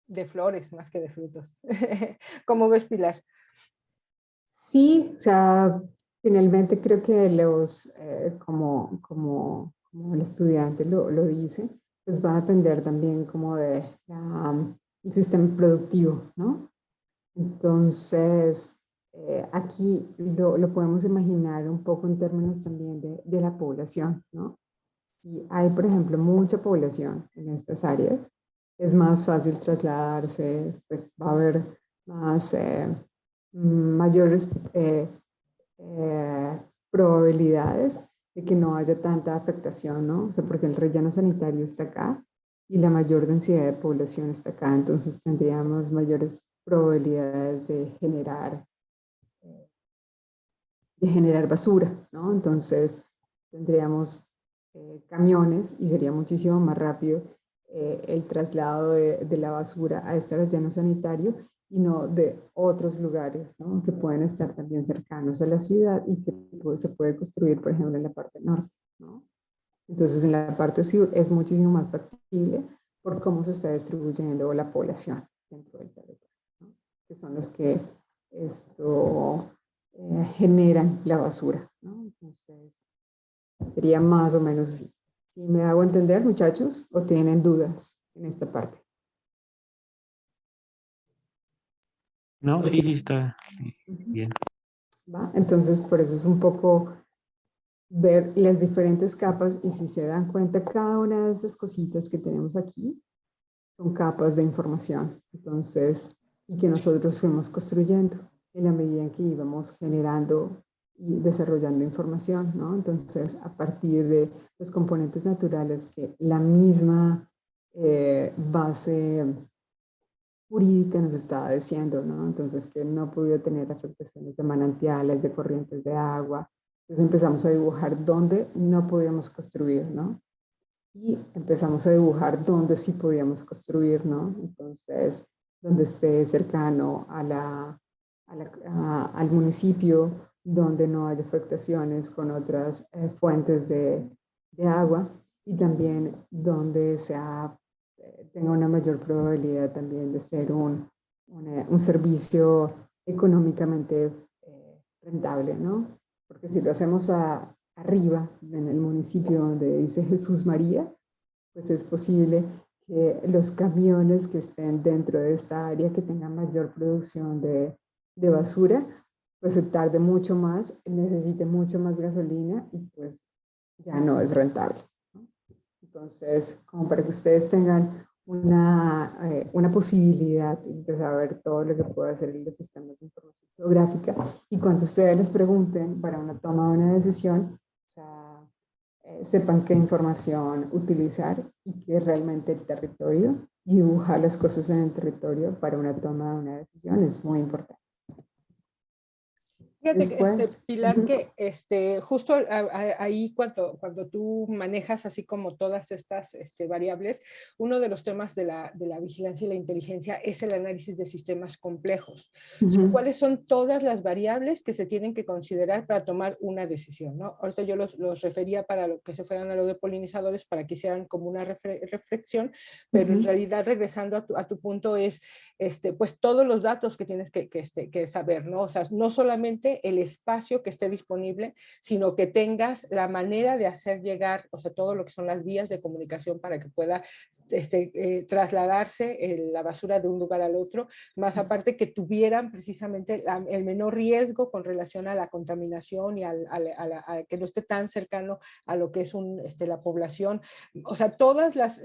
De flores más que de frutos. ¿Cómo ves, Pilar? Sí, o sea, finalmente creo que como el estudiante lo dice, pues va a depender también como de el sistema productivo, ¿no? Entonces, aquí lo podemos imaginar un poco en términos también de la población, ¿no? Si hay, por ejemplo, mucha población en estas áreas, es más fácil trasladarse, pues va a haber más, mayores probabilidades de que no haya tanta afectación, ¿no? O sea, porque el relleno sanitario está acá y la mayor densidad de población está acá, entonces tendríamos mayores probabilidades de generar basura, ¿no? Entonces tendríamos camiones y sería muchísimo más rápido el traslado de la basura a este relleno sanitario y no de otros lugares, ¿no? Que pueden estar también cercanos a la ciudad y que se puede construir, por ejemplo, en la parte norte, ¿no? Entonces, en la parte sur es muchísimo más factible por cómo se está distribuyendo la población dentro del territorio, ¿no? son los que generan la basura, ¿no? Entonces, sería más o menos así. ¿Sí me hago entender, muchachos? ¿O tienen dudas en esta parte? No, sí, está bien. ¿Va? Entonces, por eso es un poco ver las diferentes capas y si se dan cuenta, cada una de estas cositas que tenemos aquí son capas de información. Entonces, y que nosotros fuimos construyendo en la medida en que íbamos generando y desarrollando información, ¿no? Entonces, a partir de los componentes naturales que la misma base jurídica nos estaba diciendo, ¿no? Entonces, que no podía tener afectaciones de manantiales, de corrientes de agua. Entonces empezamos a dibujar dónde no podíamos construir, ¿no? Y empezamos a dibujar dónde sí podíamos construir, ¿no? Entonces, donde esté cercano al municipio, donde no haya afectaciones con otras fuentes de agua y también donde tenga una mayor probabilidad también de ser un servicio económicamente rentable, ¿no? Porque si lo hacemos arriba, en el municipio donde dice Jesús María, pues es posible que los camiones que estén dentro de esta área, que tengan mayor producción de basura, pues se tarde mucho más, necesite mucho más gasolina y pues ya no es rentable, ¿no? Entonces, como para que ustedes tengan una posibilidad de saber todo lo que puede hacer los sistemas de información geográfica y cuando ustedes les pregunten para una toma de una decisión, o sea, sepan qué información utilizar y qué es realmente el territorio y dibujar las cosas en el territorio para una toma de una decisión es muy importante. Fíjate que, Después, Pilar, que justo ahí cuando tú manejas así como todas estas variables, uno de los temas de la vigilancia y la inteligencia es el análisis de sistemas complejos. O sea, ¿cuáles son todas las variables que se tienen que considerar para tomar una decisión, ¿no? Ahorita yo los refería para lo que se fueran a lo de polinizadores para que hicieran como una reflexión, pero en realidad regresando a tu punto es pues todos los datos que tienes que saber, ¿no? O sea, no solamente el espacio que esté disponible, sino que tengas la manera de hacer llegar, o sea, todo lo que son las vías de comunicación para que pueda trasladarse la basura de un lugar al otro, más aparte que tuvieran precisamente el menor riesgo con relación a la contaminación y a que no esté tan cercano a lo que es la población. O sea, todas las,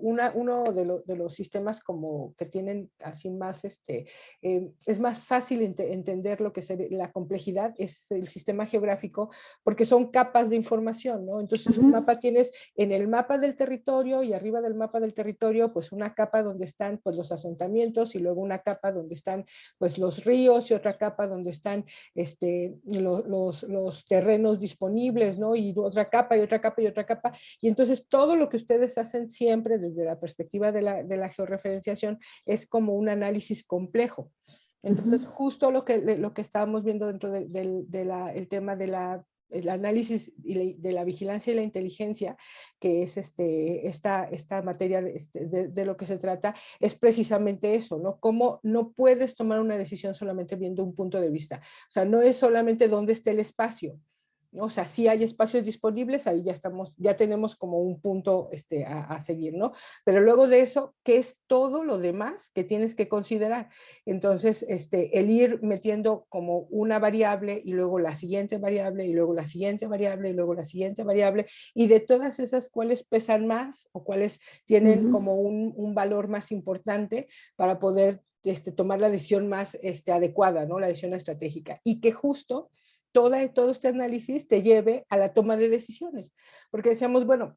uno de los sistemas como que tienen así más, es más fácil entender lo que es la complejidad, es el sistema geográfico, porque son capas de información, ¿no? Entonces, un mapa tienes en el mapa del territorio y arriba del mapa del territorio, pues una capa donde están pues los asentamientos y luego una capa donde están pues los ríos y otra capa donde están los terrenos disponibles, ¿no? Y otra capa y otra capa y otra capa. Y entonces todo lo que ustedes hacen siempre desde la perspectiva de la georreferenciación es como un análisis complejo. Entonces, justo lo que estábamos viendo dentro del tema el análisis de la vigilancia y la inteligencia, que es esta materia de lo que se trata, es precisamente eso, ¿no? Cómo no puedes tomar una decisión solamente viendo un punto de vista. O sea, no es solamente dónde está el espacio. O sea, si hay espacios disponibles, ahí ya tenemos como un punto a seguir, ¿no? Pero luego de eso, ¿qué es todo lo demás que tienes que considerar? Entonces, el ir metiendo como una variable y luego la siguiente variable y luego la siguiente variable y luego la siguiente variable y de todas esas, ¿cuáles pesan más o cuáles tienen como un valor más importante para poder tomar la decisión más adecuada, ¿no? La decisión estratégica. Y que justo todo este análisis te lleve a la toma de decisiones. Porque decíamos, bueno,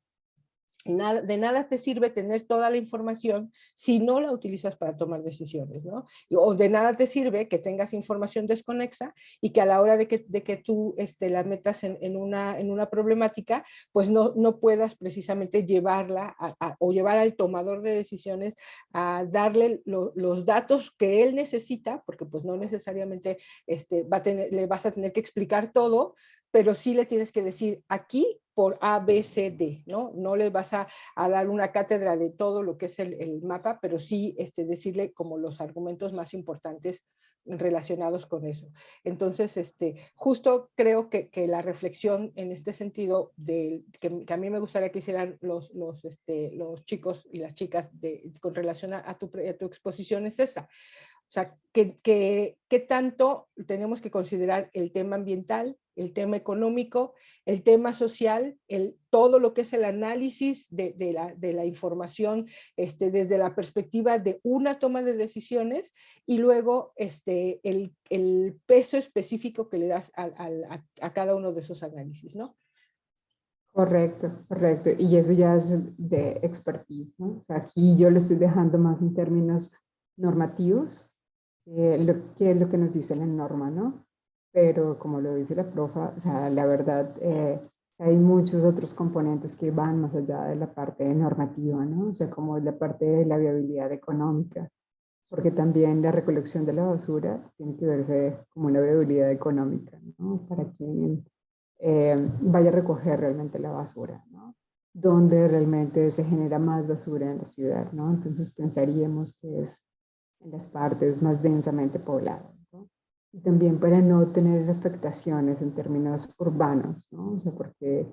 de nada te sirve tener toda la información si no la utilizas para tomar decisiones, ¿no? O de nada te sirve que tengas información desconexa y que a la hora de que tú la metas en una problemática, pues no puedas precisamente llevarla o llevar al tomador de decisiones a darle los datos que él necesita, porque pues no necesariamente le vas a tener que explicar todo, pero sí le tienes que decir aquí por A, B, C, D, ¿no? No les vas a dar una cátedra de todo lo que es el mapa, pero sí decirle como los argumentos más importantes relacionados con eso. Entonces, justo creo que la reflexión en este sentido, que a mí me gustaría que hicieran los chicos y las chicas con relación a tu exposición es esa. O sea, ¿qué tanto tenemos que considerar el tema ambiental, el tema económico, el tema social, todo lo que es el análisis de la información desde la perspectiva de una toma de decisiones y luego el peso específico que le das a cada uno de esos análisis, ¿no? Correcto, correcto. Y eso ya es de expertise, ¿no? O sea, aquí yo lo estoy dejando más en términos normativos, que es lo que nos dice la norma, ¿no? Pero como lo dice la profa, o sea, la verdad, hay muchos otros componentes que van más allá de la parte normativa, ¿no? O sea, como la parte de la viabilidad económica, porque también la recolección de la basura tiene que verse como una viabilidad económica, ¿no? Para quien vaya a recoger realmente la basura, ¿no? Donde realmente se genera más basura en la ciudad, ¿no? Entonces pensaríamos que es en las partes más densamente pobladas, ¿no? Y también para no tener afectaciones en términos urbanos, ¿no? O sea, porque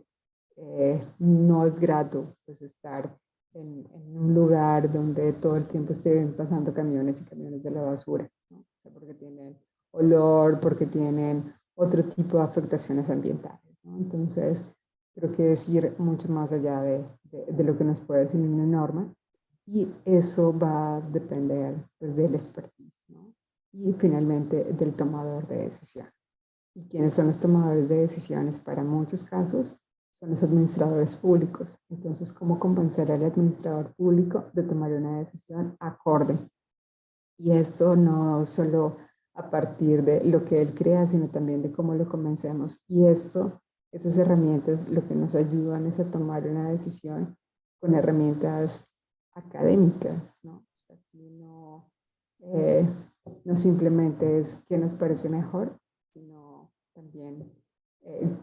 no es grato pues, estar en un lugar donde todo el tiempo estén pasando camiones y camiones de la basura, ¿no? O sea, porque tienen olor, porque tienen otro tipo de afectaciones ambientales, ¿no? Entonces, creo que es ir mucho más allá de lo que nos puede decir una norma, y eso va a depender pues, del expertise, ¿no? Y finalmente del tomador de decisión. ¿Y quiénes son los tomadores de decisiones? Para muchos casos son los administradores públicos. Entonces, ¿cómo convencer al administrador público de tomar una decisión acorde? Y esto no solo a partir de lo que él crea, sino también de cómo lo convencemos. Y esto, esas herramientas, lo que nos ayudan es a tomar una decisión con herramientas académicas, ¿no? Aquí no simplemente es qué nos parece mejor, sino también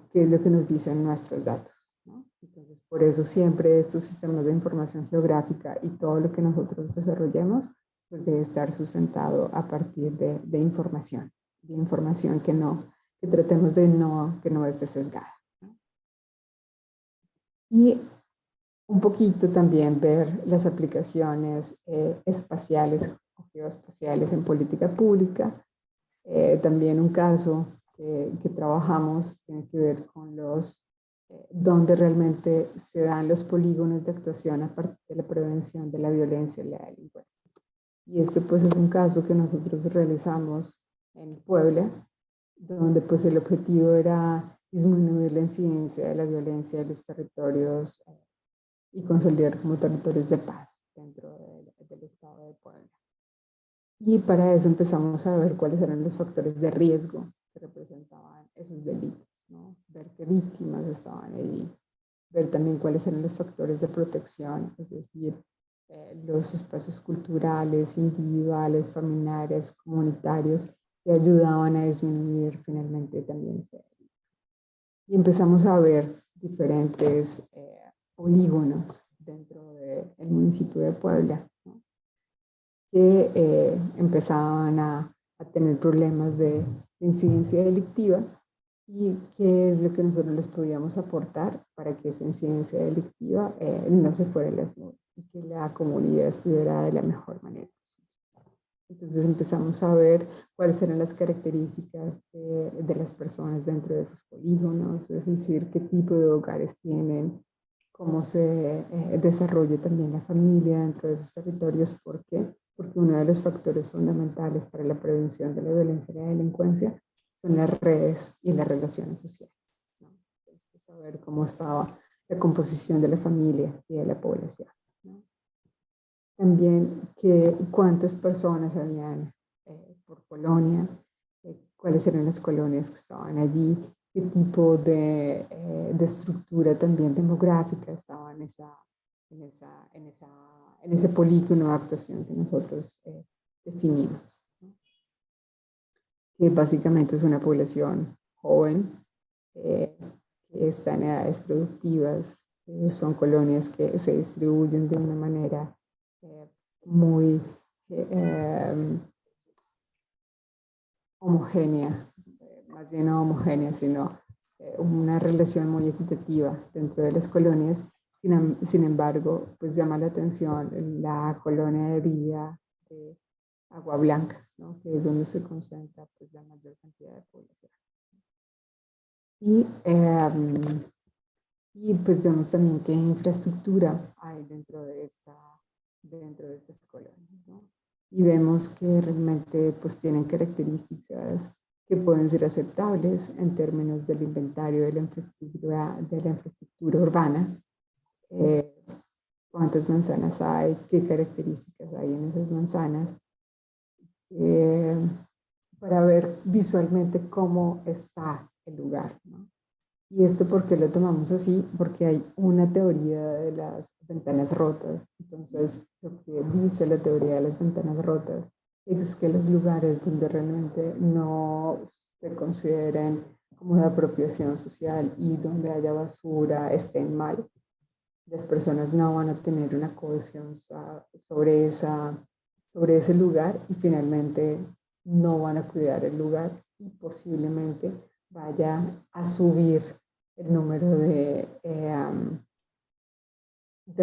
qué es lo que nos dicen nuestros datos, ¿no? Entonces, por eso siempre estos sistemas de información geográfica y todo lo que nosotros desarrollemos, pues debe estar sustentado a partir de información que tratemos de que no esté sesgada, ¿no? Y un poquito también ver las aplicaciones espaciales o geoespaciales en política pública. También un caso que trabajamos tiene que ver con donde realmente se dan los polígonos de actuación a partir de la prevención de la violencia y la delincuencia. Y este pues es un caso que nosotros realizamos en Puebla, donde pues el objetivo era disminuir la incidencia de la violencia en los territorios y consolidar como territorios de paz dentro del estado de Puebla. Y para eso empezamos a ver cuáles eran los factores de riesgo que representaban esos delitos, ¿no? Ver qué víctimas estaban allí, ver también cuáles eran los factores de protección, es decir, los espacios culturales, individuales, familiares, comunitarios, que ayudaban a disminuir finalmente también ese delito. Y empezamos a ver diferentes polígonos dentro del municipio de Puebla, ¿no? Que empezaban a tener problemas de incidencia delictiva, y qué es lo que nosotros les podíamos aportar para que esa incidencia delictiva no se fuera a las nubes y que la comunidad estuviera de la mejor manera posible. Entonces empezamos a ver cuáles eran las características de las personas dentro de esos polígonos, es decir, qué tipo de hogares tienen, cómo se desarrolla también la familia dentro de esos territorios. ¿Por qué? Porque uno de los factores fundamentales para la prevención de la violencia y la delincuencia son las redes y las relaciones sociales, ¿no? Entonces, saber cómo estaba la composición de la familia y de la población, ¿no? También cuántas personas habían por colonia, cuáles eran las colonias que estaban allí, qué tipo de estructura también demográfica estaba en ese polígono de actuación que nosotros definimos, ¿no? Que básicamente es una población joven, que están en edades productivas. Son colonias que se distribuyen de una manera muy homogénea, más bien no homogénea, sino una relación muy equitativa dentro de las colonias. Sin embargo, pues llama la atención la colonia de Villa de Agua Blanca, ¿no? Que es donde se concentra pues, la mayor cantidad de población. Y pues vemos también qué infraestructura hay dentro de estas colonias, ¿no? Y vemos que realmente pues tienen características que pueden ser aceptables en términos del inventario de la infraestructura urbana. Cuántas manzanas hay, qué características hay en esas manzanas, para ver visualmente cómo está el lugar, ¿no? ¿Y esto por qué lo tomamos así? Porque hay una teoría de las ventanas rotas. Entonces, lo que dice la teoría de las ventanas rotas es que los lugares donde realmente no se consideren como de apropiación social y donde haya basura estén mal, las personas no van a tener una cohesión sobre ese lugar y finalmente no van a cuidar el lugar y posiblemente vaya a subir el número de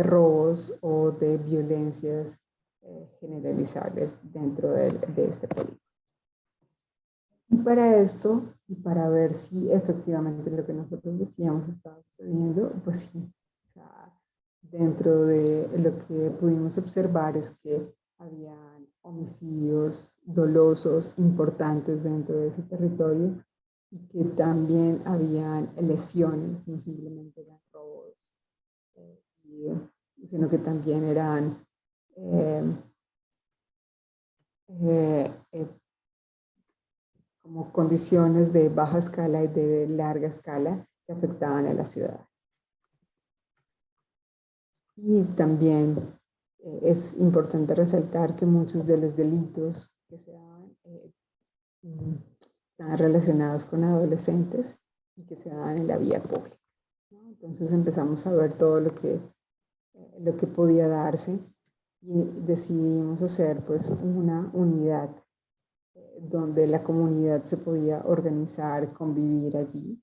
robos o de violencias generalizables dentro de este país. Y para esto, y para ver si efectivamente lo que nosotros decíamos estaba sucediendo, pues sí, o sea, dentro de lo que pudimos observar es que habían homicidios dolosos importantes dentro de ese territorio y que también habían lesiones, no simplemente eran robos, sino que también eran como condiciones de baja escala y de larga escala que afectaban a la ciudad. Y también es importante resaltar que muchos de los delitos que se dan están relacionados con adolescentes y que se dan en la vía pública, ¿no? Entonces empezamos a ver todo lo que podía darse y decidimos hacer pues una unidad donde la comunidad se podía organizar, convivir allí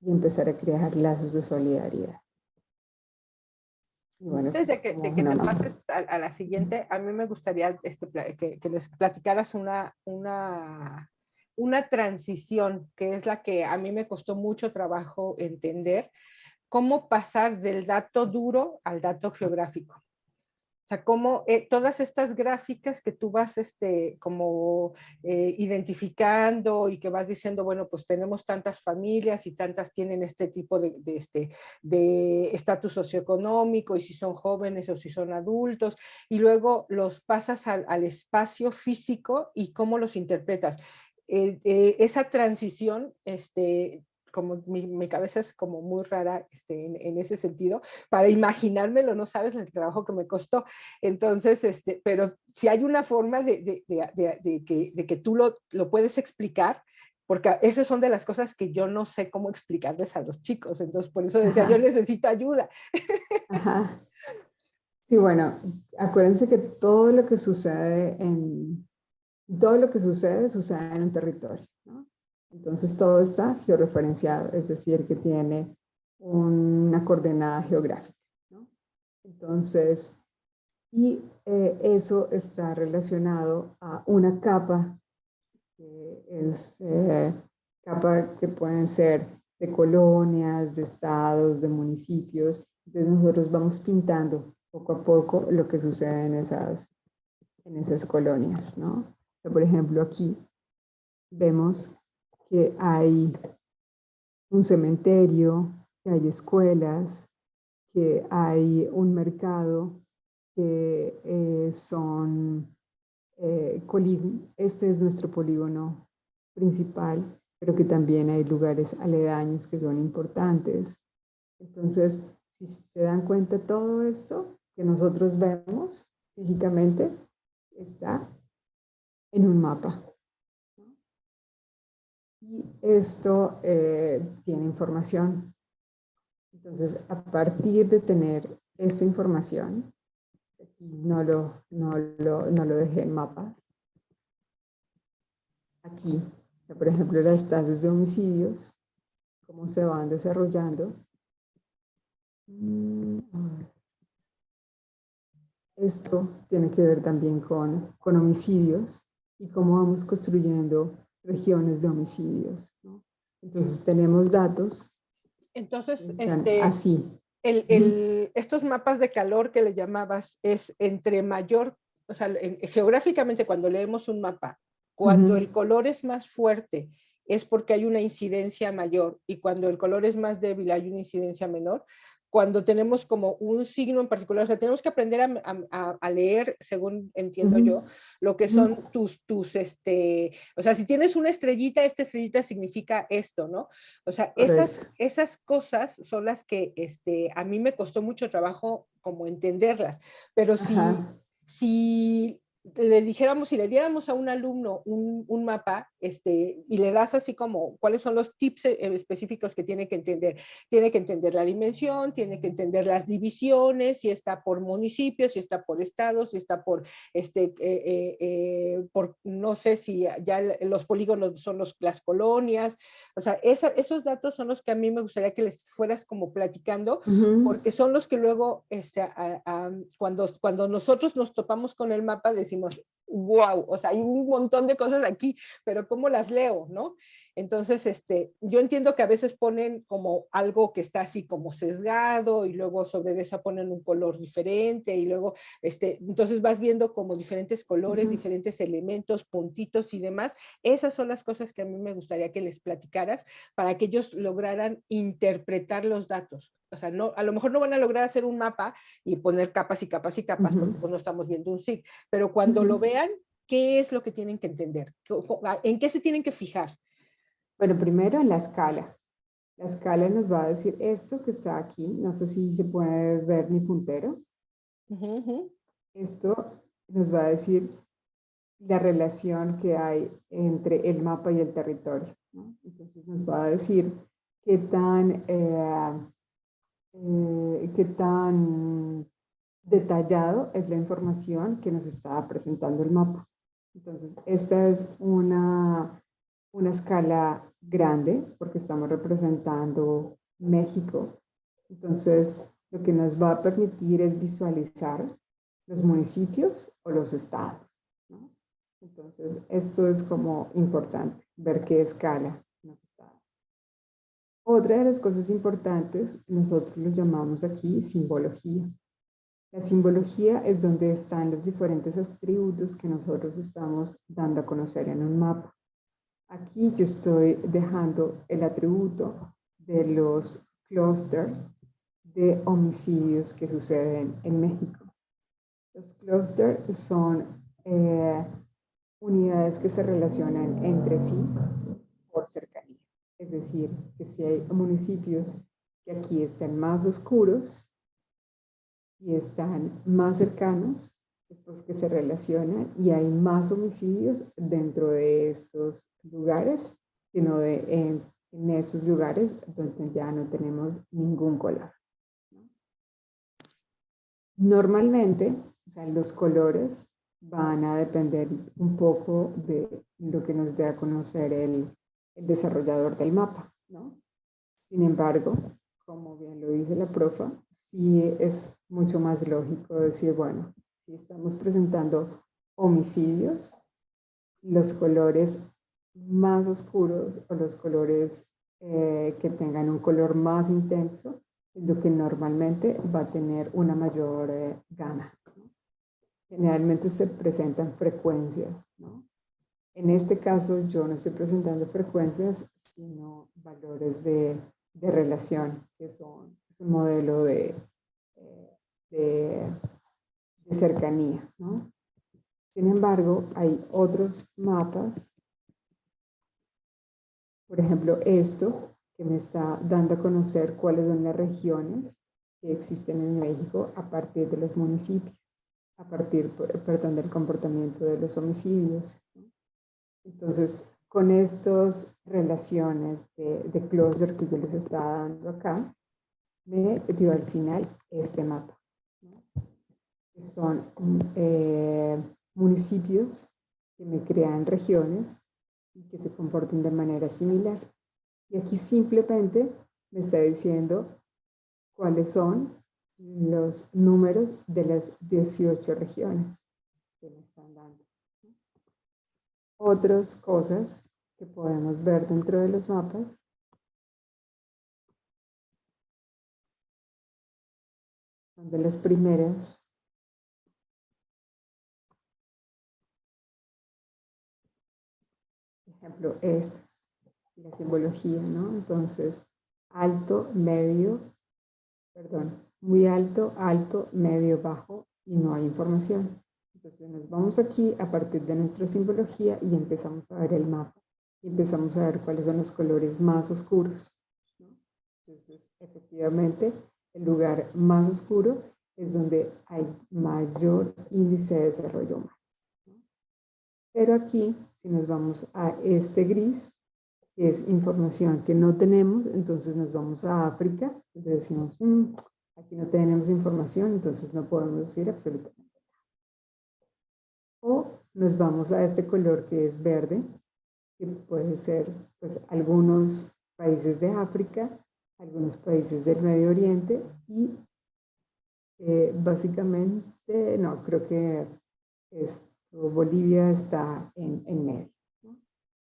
y empezar a crear lazos de solidaridad. Y bueno, Antes de que te pases a la siguiente, a mí me gustaría que les platicaras una transición, que es la que a mí me costó mucho trabajo entender, cómo pasar del dato duro al dato geográfico. O sea, cómo todas estas gráficas que tú vas como identificando y que vas diciendo, bueno, pues tenemos tantas familias y tantas tienen este tipo de estatus socioeconómico y si son jóvenes o si son adultos, y luego los pasas al espacio físico y cómo los interpretas. Esa transición, como mi cabeza es como muy rara en ese sentido, para imaginármelo, no sabes el trabajo que me costó. Entonces, pero si hay una forma de que tú lo puedes explicar, porque esas son de las cosas que yo no sé cómo explicarles a los chicos, entonces por eso decía, yo necesito ayuda. Ajá. Sí, bueno, acuérdense que todo lo que sucede sucede en un territorio, ¿no? Entonces todo está georreferenciado, es decir, que tiene una coordenada geográfica, ¿no? Entonces, y eso está relacionado a una capa que es capa que pueden ser de colonias, de estados, de municipios. Entonces nosotros vamos pintando poco a poco lo que sucede en esas colonias, ¿no? O sea, por ejemplo, aquí vemos que hay un cementerio, que hay escuelas, que hay un mercado, que este es nuestro polígono principal, pero que también hay lugares aledaños que son importantes. Entonces, si se dan cuenta, todo esto que nosotros vemos físicamente está en un mapa. Y esto tiene información. Entonces, a partir de tener esta información, aquí no lo dejé en mapas. Aquí, o sea, por ejemplo, las tasas de homicidios, cómo se van desarrollando. Esto tiene que ver también con homicidios y cómo vamos construyendo regiones de homicidios, ¿no? Entonces tenemos datos Entonces, que están así. estos mapas de calor que le llamabas es entre mayor, o sea, geográficamente cuando leemos un mapa, cuando el color es más fuerte es porque hay una incidencia mayor y cuando el color es más débil hay una incidencia menor. Cuando tenemos como un signo en particular, o sea, tenemos que aprender a leer, según entiendo yo, lo que son o sea, si tienes una estrellita, esta estrellita significa esto, ¿no? O sea, esas cosas son las que a mí me costó mucho trabajo como entenderlas, pero si le dijéramos, si le diéramos a un alumno un mapa y le das así como cuáles son los tips específicos que tiene que entender la dimensión, tiene que entender las divisiones, si está por municipios, si está por estados, si está por, no sé si ya los polígonos son las colonias, o sea, esos datos son los que a mí me gustaría que les fueras como platicando, porque son los que luego, cuando nosotros nos topamos con el mapa, decimos, wow, o sea, hay un montón de cosas aquí, pero ¿cómo las leo, no? Entonces, yo entiendo que a veces ponen como algo que está así como sesgado y luego sobre esa ponen un color diferente y luego, entonces vas viendo como diferentes colores, diferentes elementos, puntitos y demás. Esas son las cosas que a mí me gustaría que les platicaras para que ellos lograran interpretar los datos. O sea, no, a lo mejor no van a lograr hacer un mapa y poner capas y capas y capas, porque pues no estamos viendo un SIG, pero cuando lo vean, ¿qué es lo que tienen que entender? ¿En qué se tienen que fijar? Bueno, primero en la escala. La escala nos va a decir esto que está aquí. No sé si se puede ver mi puntero. Esto nos va a decir la relación que hay entre el mapa y el territorio, ¿no? Entonces nos va a decir qué tan detallado es la información que nos está presentando el mapa. Entonces, esta es una escala grande porque estamos representando México. Entonces, lo que nos va a permitir es visualizar los municipios o los estados, ¿no? Entonces, esto es como importante, ver qué escala nos está dando. Otra de las cosas importantes, nosotros lo llamamos aquí simbología. La simbología es donde están los diferentes atributos que nosotros estamos dando a conocer en un mapa. Aquí yo estoy dejando el atributo de los clústeres de homicidios que suceden en México. Los clústeres son unidades que se relacionan entre sí por cercanía. Es decir, que si hay municipios que aquí están más oscuros y están más cercanos, es porque se relacionan y hay más homicidios dentro de estos lugares que no en estos lugares donde ya no tenemos ningún color, ¿no? Normalmente, o sea, los colores van a depender un poco de lo que nos dé a conocer el desarrollador del mapa, ¿no? Sin embargo, como bien lo dice la profa, sí es mucho más lógico decir, bueno, si estamos presentando homicidios, los colores más oscuros o los colores que tengan un color más intenso es lo que normalmente va a tener una mayor gama, ¿no? Generalmente se presentan frecuencias, ¿no? En este caso yo no estoy presentando frecuencias, sino valores de relación, que es un modelo de cercanía, ¿no? Sin embargo, hay otros mapas, por ejemplo, esto que me está dando a conocer cuáles son las regiones que existen en México a partir de los municipios, a partir, perdón, del comportamiento de los homicidios, ¿no? Entonces, con estas relaciones de closure que yo les estaba dando acá, me dio al final este mapa, ¿no? Que son municipios que me crean regiones y que se comporten de manera similar. Y aquí simplemente me está diciendo cuáles son los números de las 18 regiones que me están dando. Otras cosas que podemos ver dentro de los mapas son de las primeras. Por ejemplo, estas, la simbología, ¿no? Entonces, alto, medio, perdón, muy alto, alto, medio, bajo y no hay información. Entonces nos vamos aquí a partir de nuestra simbología y empezamos a ver el mapa. Y empezamos a ver cuáles son los colores más oscuros, ¿no? Entonces, efectivamente, el lugar más oscuro es donde hay mayor índice de desarrollo humano, ¿no? Pero aquí, si nos vamos a este gris, que es información que no tenemos, entonces nos vamos a África, entonces decimos, aquí no tenemos información, entonces no podemos decir absolutamente nada. O nos vamos a este color que es verde, que puede ser pues algunos países de África, algunos países del Medio Oriente y básicamente, no, creo que Bolivia está en medio, ¿no?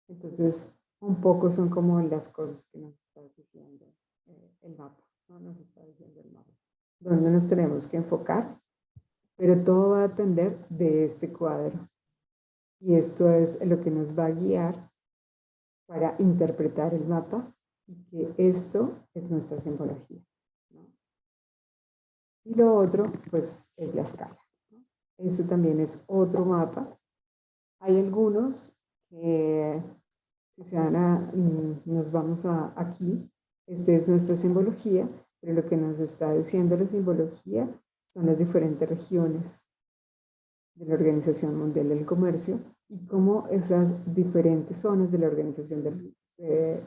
Entonces, un poco son como las cosas que nos está diciendo el mapa, ¿no? Nos está diciendo el mapa, donde nos tenemos que enfocar, pero todo va a depender de este cuadro. Y esto es lo que nos va a guiar para interpretar el mapa y que esto es nuestra simbología, ¿no? Y lo otro, pues, es la escala, ¿no? Este también es otro mapa. Hay algunos que, si se van nos vamos aquí, esta es nuestra simbología, pero lo que nos está diciendo la simbología son las diferentes regiones de la Organización Mundial del Comercio y cómo esas diferentes zonas de la Organización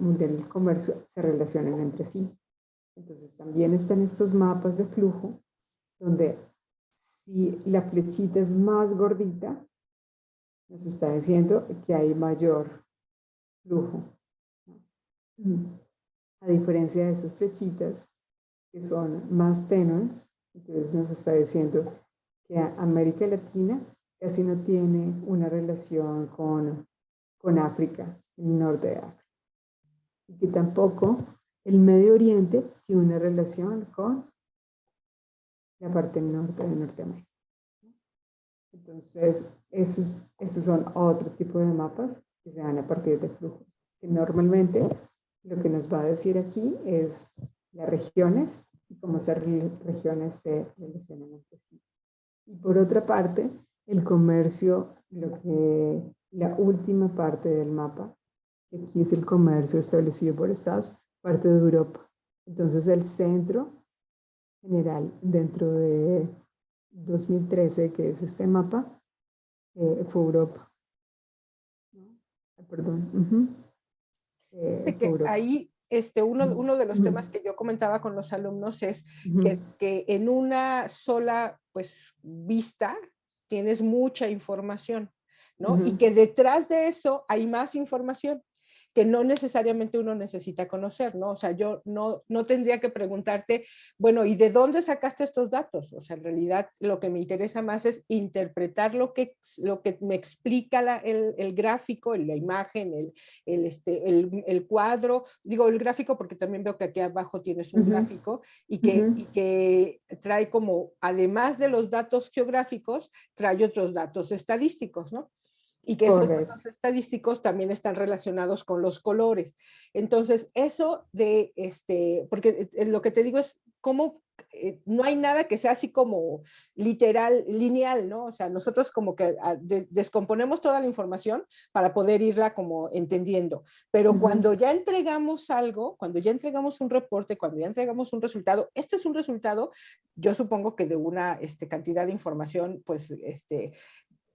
Mundial del Comercio se relacionan entre sí. Entonces también están estos mapas de flujo donde si la flechita es más gordita, nos está diciendo que hay mayor flujo, ¿no? A diferencia de estas flechitas que son más tenues, entonces nos está diciendo que América Latina casi no tiene una relación con África, el norte de África. Y que tampoco el Medio Oriente tiene una relación con la parte norte de Norteamérica. Entonces, esos son otro tipo de mapas que se dan a partir de flujos. Que normalmente lo que nos va a decir aquí es las regiones y cómo esas regiones se relacionan entre sí. Y por otra parte, el comercio, la última parte del mapa, que aquí es el comercio establecido por estados, parte de Europa. Entonces el centro general dentro de 2013, que es este mapa, fue Europa. Perdón. Que Europa. ahí uno de los temas que yo comentaba con los alumnos es que en una sola pues, vista tienes mucha información, ¿no? Y que detrás de eso hay más información que no necesariamente uno necesita conocer, ¿no? O sea, yo no tendría que preguntarte, bueno, ¿y de dónde sacaste estos datos? O sea, en realidad lo que me interesa más es interpretar lo que me explica el gráfico, la imagen, el cuadro, digo el gráfico porque también veo que aquí abajo tienes un gráfico y que trae como, además de los datos geográficos, trae otros datos estadísticos, ¿no? Y que esos datos estadísticos también están relacionados con los colores. Entonces, eso porque lo que te digo es cómo no hay nada que sea así como literal, lineal, ¿no? O sea, nosotros como que descomponemos toda la información para poder irla como entendiendo. Pero cuando ya entregamos algo, cuando ya entregamos un reporte, cuando ya entregamos un resultado, este es un resultado, yo supongo que de una cantidad de información, pues,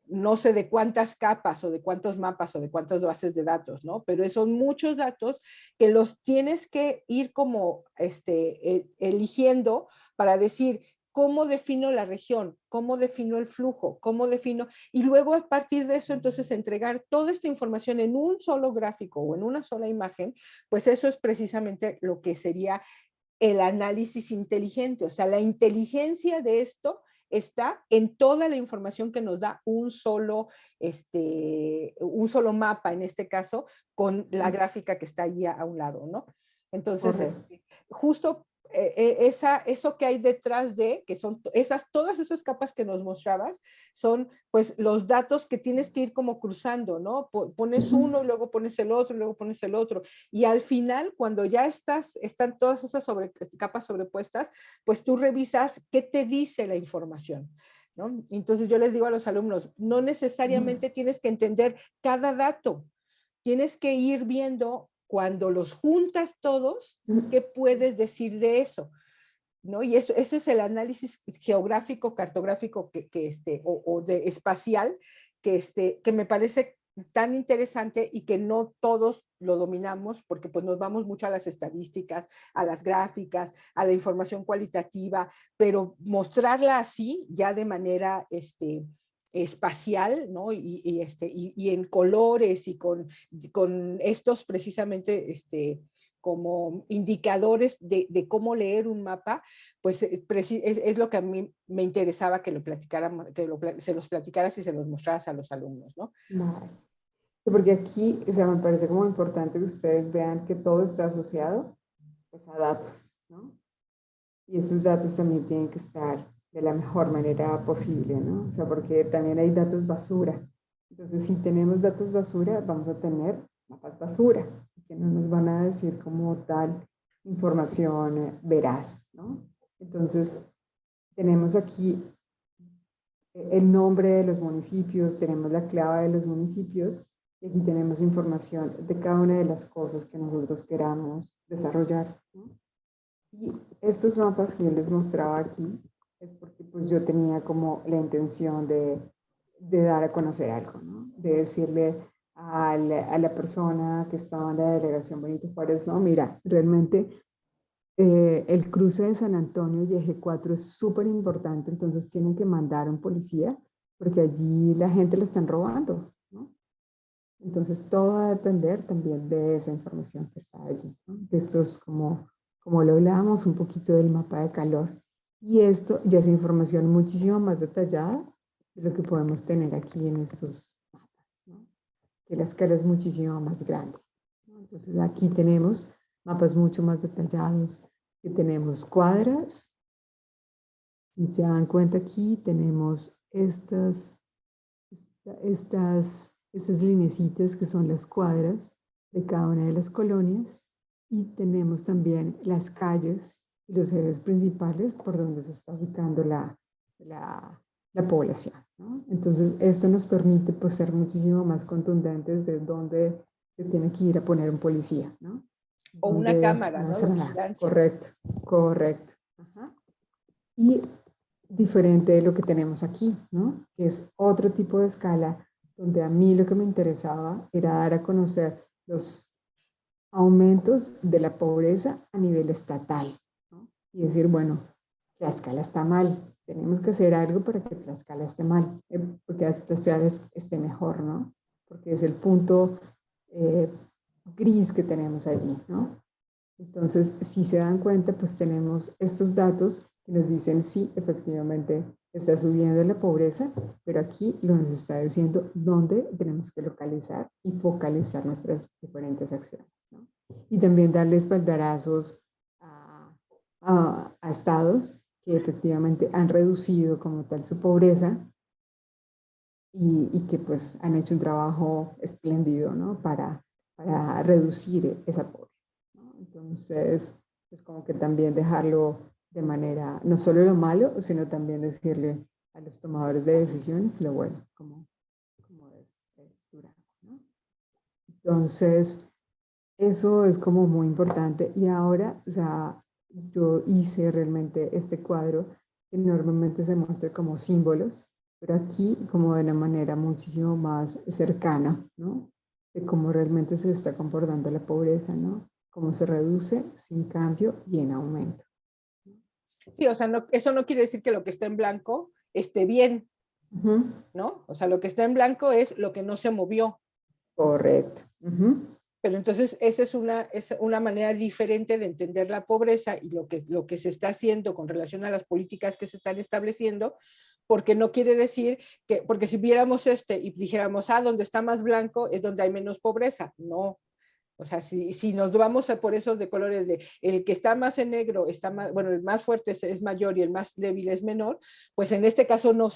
no sé de cuántas capas o de cuántos mapas o de cuántas bases de datos, ¿no? Pero son muchos datos que los tienes que ir como eligiendo para decir cómo defino la región, cómo defino el flujo, cómo defino, y luego a partir de eso entonces entregar toda esta información en un solo gráfico o en una sola imagen, pues eso es precisamente lo que sería el análisis inteligente. O sea, la inteligencia de esto está en toda la información que nos da un solo mapa, en este caso, con la gráfica que está ahí a un lado, ¿no? Entonces, justo eso que hay detrás de, que son todas esas capas que nos mostrabas, son pues los datos que tienes que ir como cruzando, ¿no? Pones uno, y luego pones el otro, y luego pones el otro. Y al final, cuando ya están todas esas capas sobrepuestas, pues tú revisas qué te dice la información, ¿no? Entonces yo les digo a los alumnos, no necesariamente tienes que entender cada dato, tienes que ir viendo cuando los juntas todos, ¿qué puedes decir de eso? ¿No? Y ese es el análisis geográfico, cartográfico o de espacial que me parece tan interesante y que no todos lo dominamos porque pues nos vamos mucho a las estadísticas, a las gráficas, a la información cualitativa, pero mostrarla así ya de manera espacial, ¿no? Y en colores y con estos precisamente como indicadores de cómo leer un mapa, pues es lo que a mí me interesaba que lo platicáramos, se los platicaras y se los mostraras a los alumnos, ¿no? Vale. Porque aquí, o sea, me parece como importante que ustedes vean que todo está asociado pues, a datos, ¿no? Y esos datos también tienen que estar de la mejor manera posible, ¿no? O sea, porque también hay datos basura. Entonces, si tenemos datos basura, vamos a tener mapas basura, que no nos van a decir como tal información veraz, ¿no? Entonces, tenemos aquí el nombre de los municipios, tenemos la clave de los municipios, y aquí tenemos información de cada una de las cosas que nosotros queramos desarrollar, ¿no? Y estos mapas que yo les mostraba aquí es porque pues yo tenía como la intención de dar a conocer algo, ¿no? De decirle a la persona que estaba en la delegación Benito Juárez, no, mira, realmente el cruce de San Antonio y Eje 4 es súper importante, entonces tienen que mandar a un policía porque allí la gente le están robando, ¿no? Entonces todo va a depender también de esa información que está allí, ¿no? Esto es como lo hablábamos un poquito del mapa de calor. Y esto ya es información muchísimo más detallada de lo que podemos tener aquí en estos mapas, ¿no? Que la escala es muchísimo más grande, ¿no? Entonces aquí tenemos mapas mucho más detallados, que tenemos cuadras. Si se dan cuenta aquí tenemos estas lineecitas que son las cuadras de cada una de las colonias. Y tenemos también las calles y los ejes principales por donde se está ubicando la población, ¿no? Entonces, esto nos permite pues, ser muchísimo más contundentes de dónde se tiene que ir a poner un policía, ¿no? O una cámara, ¿no? De vigilancia. Correcto, correcto. Ajá. Y diferente de lo que tenemos aquí, ¿no? Que es otro tipo de escala donde a mí lo que me interesaba era dar a conocer los aumentos de la pobreza a nivel estatal, ¿no? Y decir, bueno, Tlaxcala está mal, tenemos que hacer algo para que Tlaxcala esté mal, porque Tlaxcala esté mejor, ¿no? Porque es el punto gris que tenemos allí, ¿no? Entonces, si se dan cuenta, pues tenemos estos datos que nos dicen, sí, efectivamente, está subiendo la pobreza, pero aquí lo nos está diciendo dónde tenemos que localizar y focalizar nuestras diferentes acciones, ¿no? Y también darle espaldarazos a estados que efectivamente han reducido como tal su pobreza y que pues han hecho un trabajo espléndido, ¿no? Para reducir esa pobreza, ¿no? Entonces, pues como que también dejarlo de manera, no solo lo malo, sino también decirle a los tomadores de decisiones lo bueno, como es Durango, ¿no? Entonces, eso es como muy importante. Y ahora, o sea, yo hice realmente este cuadro que normalmente se muestra como símbolos, pero aquí como de una manera muchísimo más cercana, ¿no? De cómo realmente se está comportando la pobreza, ¿no? Cómo se reduce sin cambio y en aumento. Sí, o sea, no, eso no quiere decir que lo que está en blanco esté bien, ¿no? O sea, lo que está en blanco es lo que no se movió. Correcto. Pero entonces esa es una manera diferente de entender la pobreza y lo que se está haciendo con relación a las políticas que se están estableciendo, porque no quiere decir que, porque si viéramos y dijéramos, donde está más blanco es donde hay menos pobreza. No. O sea, si nos vamos por esos de colores de el que está más en negro está más, bueno, el más fuerte es mayor y el más débil es menor, pues en este caso no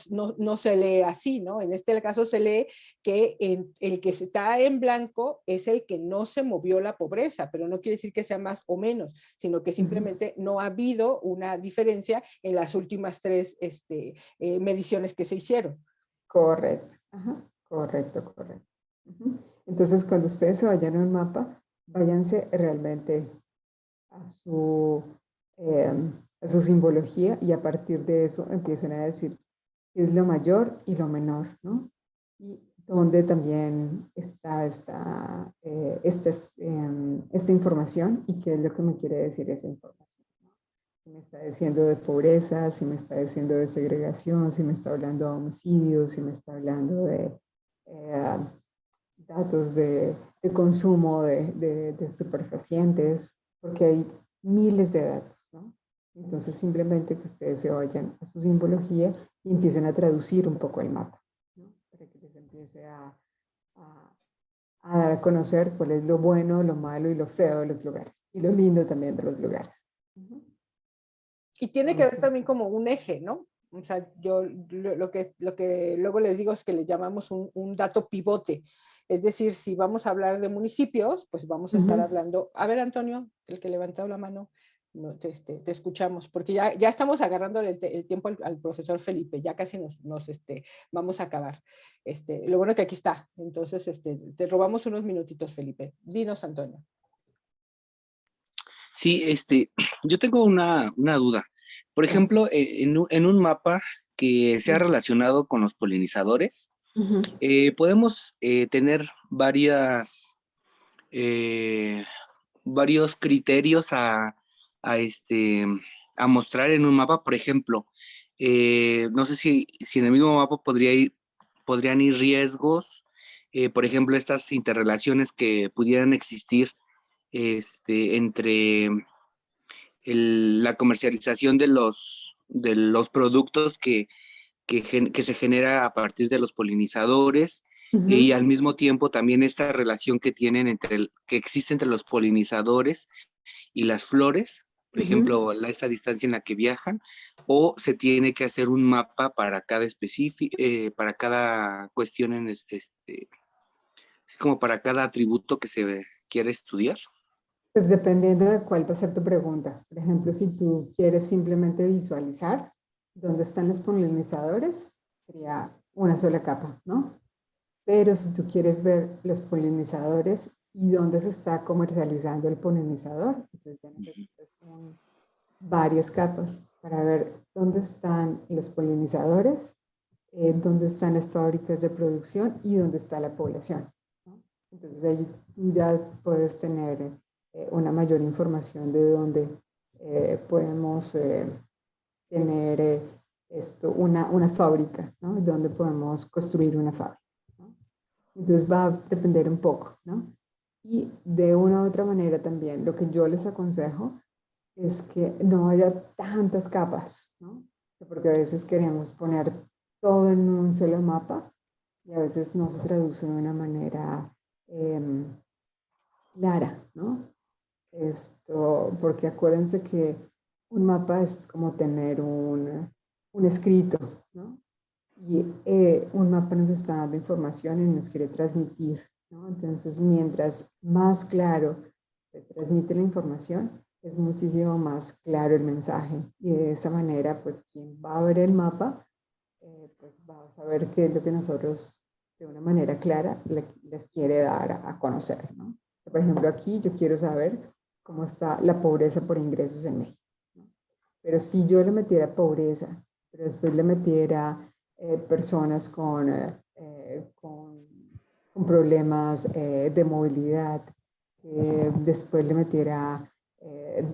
se lee así, ¿no? En este caso se lee que el que está en blanco es el que no se movió la pobreza, pero no quiere decir que sea más o menos, sino que simplemente no ha habido una diferencia en las últimas 3 mediciones que se hicieron. Correcto. Correcto. Entonces, cuando ustedes se vayan a un mapa, váyanse realmente a a su simbología y a partir de eso empiecen a decir qué es lo mayor y lo menor, ¿no? Y dónde también está esta información y qué es lo que me quiere decir esa información, ¿no? Si me está diciendo de pobreza, si me está diciendo de segregación, si me está hablando de homicidios, si me está hablando de datos de consumo de estupefacientes, porque hay miles de datos, ¿no? Entonces simplemente que ustedes se vayan a su simbología y empiecen a traducir un poco el mapa, ¿no? Para que les empiece a dar a conocer cuál es lo bueno, lo malo y lo feo de los lugares, y lo lindo también de los lugares. Y tiene que ver también como un eje, ¿no? O sea, yo lo que luego les digo es que le llamamos un dato pivote. Es decir, si vamos a hablar de municipios, pues vamos a estar hablando. A ver, Antonio, el que levantó la mano, no, te escuchamos, porque ya estamos agarrando el tiempo al profesor Felipe, ya casi nos vamos a acabar. Lo bueno que aquí está, entonces te robamos unos minutitos, Felipe. Dinos, Antonio. Sí, yo tengo una duda. Por ejemplo, en un mapa que sea relacionado con los polinizadores, podemos tener varios criterios a mostrar en un mapa. Por ejemplo, no sé si en el mismo mapa podrían ir riesgos, por ejemplo, estas interrelaciones que pudieran existir entre la comercialización de los productos que se genera a partir de los polinizadores, y al mismo tiempo también esta relación que que existe entre los polinizadores y las flores, por ejemplo, esta distancia en la que viajan, o se tiene que hacer un mapa para cada para cada cuestión como para cada atributo que se quiere estudiar. Pues dependiendo de cuál va a ser tu pregunta. Por ejemplo, si tú quieres simplemente visualizar dónde están los polinizadores, sería una sola capa, ¿no? Pero si tú quieres ver los polinizadores y dónde se está comercializando el polinizador, entonces ya necesitas varias capas para ver dónde están los polinizadores, dónde están las fábricas de producción y dónde está la población, ¿no? Entonces ahí tú ya puedes tener una mayor información de dónde podemos tener una fábrica, ¿no? Dónde podemos construir una fábrica, ¿no? Entonces va a depender un poco, ¿no? Y de una u otra manera también, lo que yo les aconsejo es que no haya tantas capas, ¿no? Porque a veces queremos poner todo en un solo mapa y a veces no se traduce de una manera clara, ¿no? Porque acuérdense que un mapa es como tener un escrito, ¿no? Y un mapa nos está dando información y nos quiere transmitir, ¿no? Entonces, mientras más claro se transmite la información, es muchísimo más claro el mensaje. Y de esa manera, pues, quien va a ver el mapa, pues va a saber qué es lo que nosotros, de una manera clara, les quiere dar a conocer, ¿no? Por ejemplo, aquí yo quiero saber cómo está la pobreza por ingresos en México, ¿no? Pero si yo le metiera pobreza, pero después le metiera personas con problemas de movilidad, que después le metiera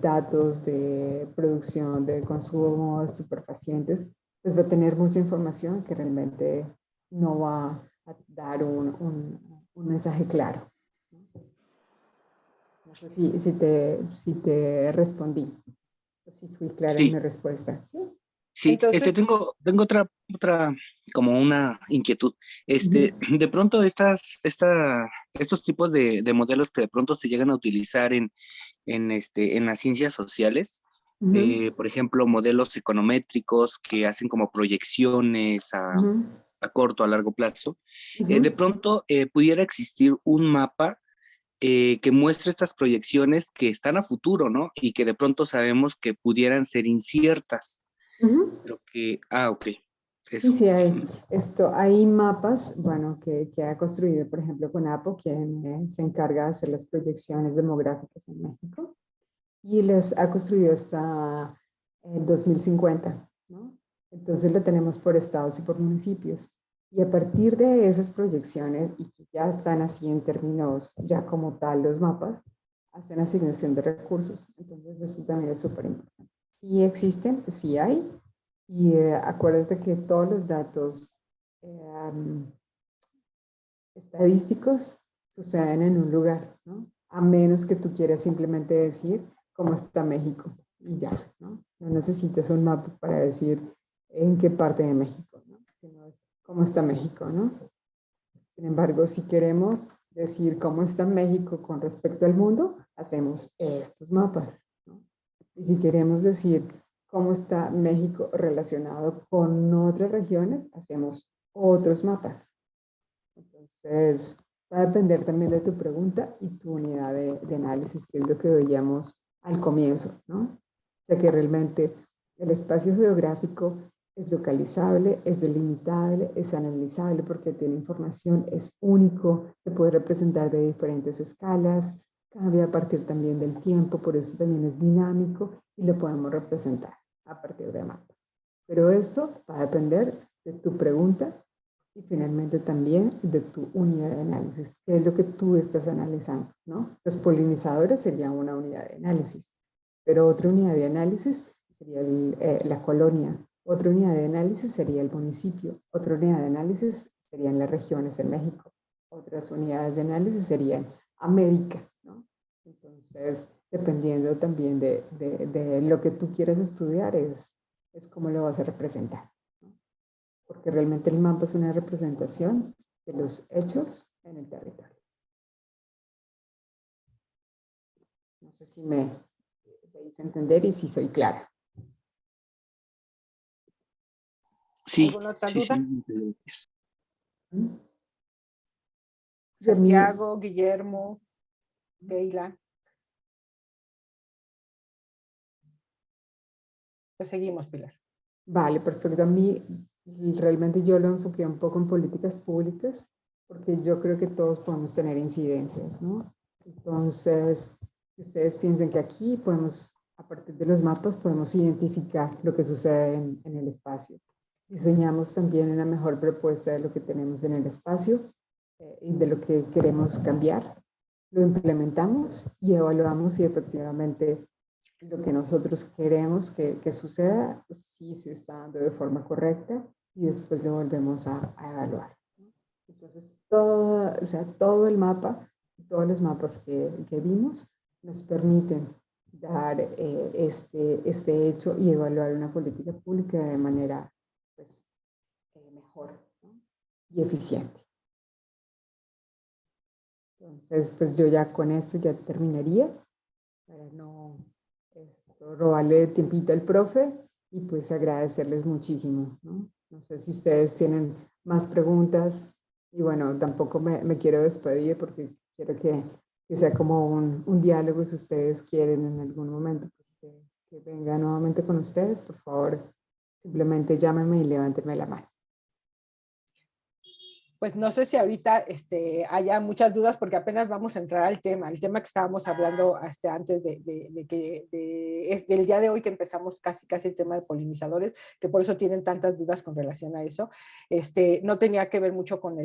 datos de producción, de consumo de estupefacientes, pues va a tener mucha información que realmente no va a dar un mensaje claro. No sé si te respondí, o si fui clara en mi Sí, respuesta. ¿Sí? sí. Entonces, Tengo otra, como una inquietud. De pronto estos tipos de modelos que de pronto se llegan a utilizar en las ciencias sociales, Ujú, por ejemplo, modelos econométricos que hacen como proyecciones ujú, a corto, a largo plazo, de ujú, pronto pudiera existir un mapa que muestre estas proyecciones que están a futuro, ¿no? Y que de pronto sabemos que pudieran ser inciertas, ujú. pero ok, Sí, eso. sí, hay mapas, bueno, que ha construido, por ejemplo, con Apo, quien se encarga de hacer las proyecciones demográficas en México, y les ha construido hasta 2050, ¿no? Entonces lo tenemos por estados y por municipios. Y a partir de esas proyecciones, y que ya están así en términos, ya como tal los mapas, hacen asignación de recursos. Entonces eso también es súper importante. Sí existen, sí hay, y acuérdate que todos los datos estadísticos suceden en un lugar, ¿no? A menos que tú quieras simplemente decir cómo está México y ya, ¿no? No necesitas un mapa para decir en qué parte de México, ¿no? Sino es cómo está México, ¿no? Sin embargo, si queremos decir cómo está México con respecto al mundo, hacemos estos mapas, ¿no? Y si queremos decir cómo está México relacionado con otras regiones, hacemos otros mapas. Entonces, va a depender también de tu pregunta y tu unidad de análisis, que es lo que veíamos al comienzo, ¿no? O sea que realmente el espacio geográfico es localizable, es delimitable, es analizable porque tiene información, es único, se puede representar de diferentes escalas, cambia a partir también del tiempo, por eso también es dinámico y lo podemos representar a partir de mapas. Pero esto va a depender de tu pregunta y finalmente también de tu unidad de análisis, qué es lo que tú estás analizando, ¿no? Los polinizadores serían una unidad de análisis, pero otra unidad de análisis sería la colonia, otra unidad de análisis sería el municipio, otra unidad de análisis serían las regiones en México, otras unidades de análisis serían América, ¿no? Entonces, dependiendo también de lo que tú quieres estudiar, es cómo lo vas a representar, porque realmente el mapa es una representación de los hechos en el territorio. No sé si me hice entender y si soy clara. Sí, ¿alguna otra sí, duda? sí. De mí, Santiago, Guillermo, Keila. Pues seguimos, Pilar. vale, perfecto. A mí realmente yo lo enfoqué un poco en políticas públicas, porque yo creo que todos podemos tener incidencias, ¿no? Entonces, si ustedes piensen que aquí podemos, a partir de los mapas, podemos identificar lo que sucede en el espacio. Diseñamos también una mejor propuesta de lo que tenemos en el espacio y de lo que queremos cambiar. Lo implementamos y evaluamos si efectivamente lo que nosotros queremos que suceda, si se está dando de forma correcta y después lo volvemos a evaluar. Entonces, todo el mapa, todos los mapas que vimos nos permiten dar este hecho y evaluar una política pública de manera pues, mejor, ¿no? Y eficiente. Entonces, pues yo ya con esto ya terminaría para no robarle tiempito al profe y pues agradecerles muchísimo, ¿no? No sé si ustedes tienen más preguntas y bueno, tampoco me quiero despedir porque quiero que sea como un diálogo si ustedes quieren en algún momento pues, que venga nuevamente con ustedes, por favor, simplemente llámenme y levántenme la mano. Pues no sé si ahorita haya muchas dudas porque apenas vamos a entrar al tema, el tema que estábamos hablando antes del día de hoy que empezamos casi el tema de polinizadores, que por eso tienen tantas dudas con relación a eso. No tenía que ver mucho con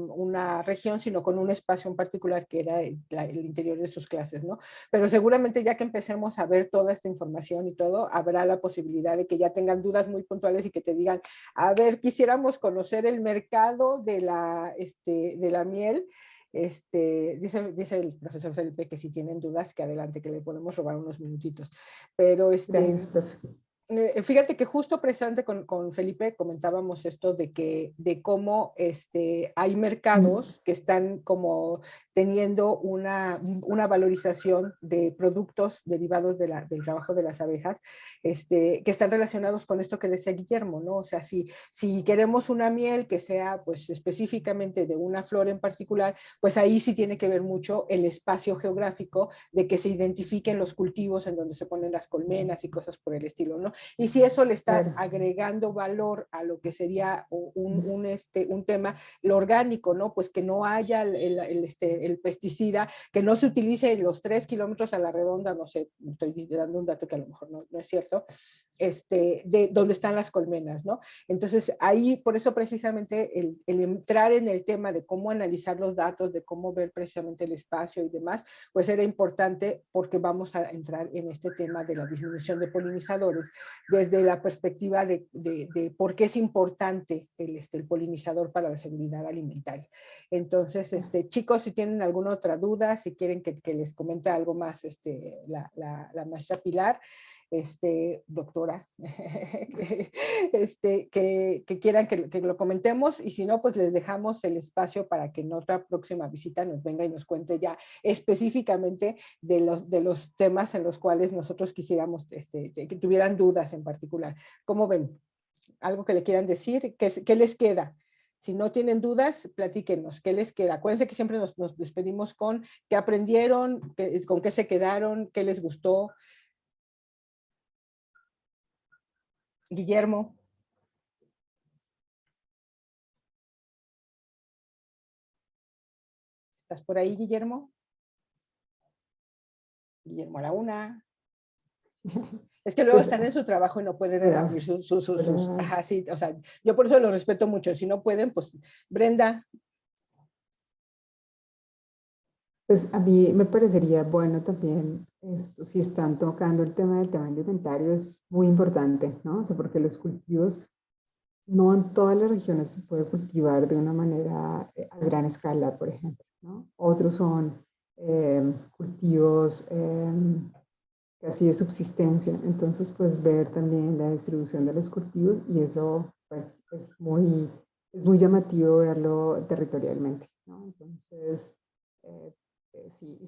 una región, sino con un espacio en particular que era el interior de sus clases, ¿no? Pero seguramente ya que empecemos a ver toda esta información y todo, habrá la posibilidad de que ya tengan dudas muy puntuales y que te digan, a ver, quisiéramos conocer el mercado de la miel. Dice el profesor Felipe que si tienen dudas, que adelante, que le podemos robar unos minutitos. Pero Gracias, profe. fíjate que justo precisamente con Felipe comentábamos esto de cómo hay mercados que están como teniendo una valorización de productos derivados del trabajo de las abejas, que están relacionados con esto que decía Guillermo, ¿no? O sea, si queremos una miel que sea pues específicamente de una flor en particular, pues ahí sí tiene que ver mucho el espacio geográfico de que se identifiquen los cultivos en donde se ponen las colmenas y cosas por el estilo, ¿no? Y si eso le está Claro. agregando valor a lo que sería un tema, lo orgánico, ¿no? Pues que no haya el pesticida, que no se utilice los 3 kilómetros a la redonda, no sé, estoy dando un dato que a lo mejor no es cierto, de donde están las colmenas, ¿no? Entonces, ahí, por eso precisamente el entrar en el tema de cómo analizar los datos, de cómo ver precisamente el espacio y demás, pues era importante porque vamos a entrar en este tema de la disminución de polinizadores desde la perspectiva de por qué es importante el polinizador para la seguridad alimentaria. Entonces, chicos, si tienen alguna otra duda, si quieren que les comente algo más la maestra Pilar, doctora, que quieran que lo comentemos, y si no, pues les dejamos el espacio para que en otra próxima visita nos venga y nos cuente ya específicamente de los temas en los cuales nosotros quisiéramos que tuvieran dudas en particular. ¿Cómo ven? ¿Algo que le quieran decir? ¿Qué les queda? Si no tienen dudas, platíquenos. ¿Qué les queda? Acuérdense que siempre nos despedimos con qué aprendieron, con qué se quedaron, qué les gustó. Guillermo. ¿Estás por ahí, Guillermo? Guillermo a la una. Es que luego Pues, están en su trabajo y no pueden claro, reunir sus ajá, sí, o sea, yo por eso los respeto mucho. Si no pueden, pues, Brenda. pues a mí me parecería bueno también esto, si están tocando el tema del tema alimentario, es muy importante, ¿no? O sea, porque los cultivos, no en todas las regiones se puede cultivar de una manera a gran escala, por ejemplo, ¿no? Otros son cultivos casi de subsistencia, entonces pues ver también la distribución de los cultivos y eso pues es muy llamativo verlo territorialmente, ¿no? Entonces, eh, si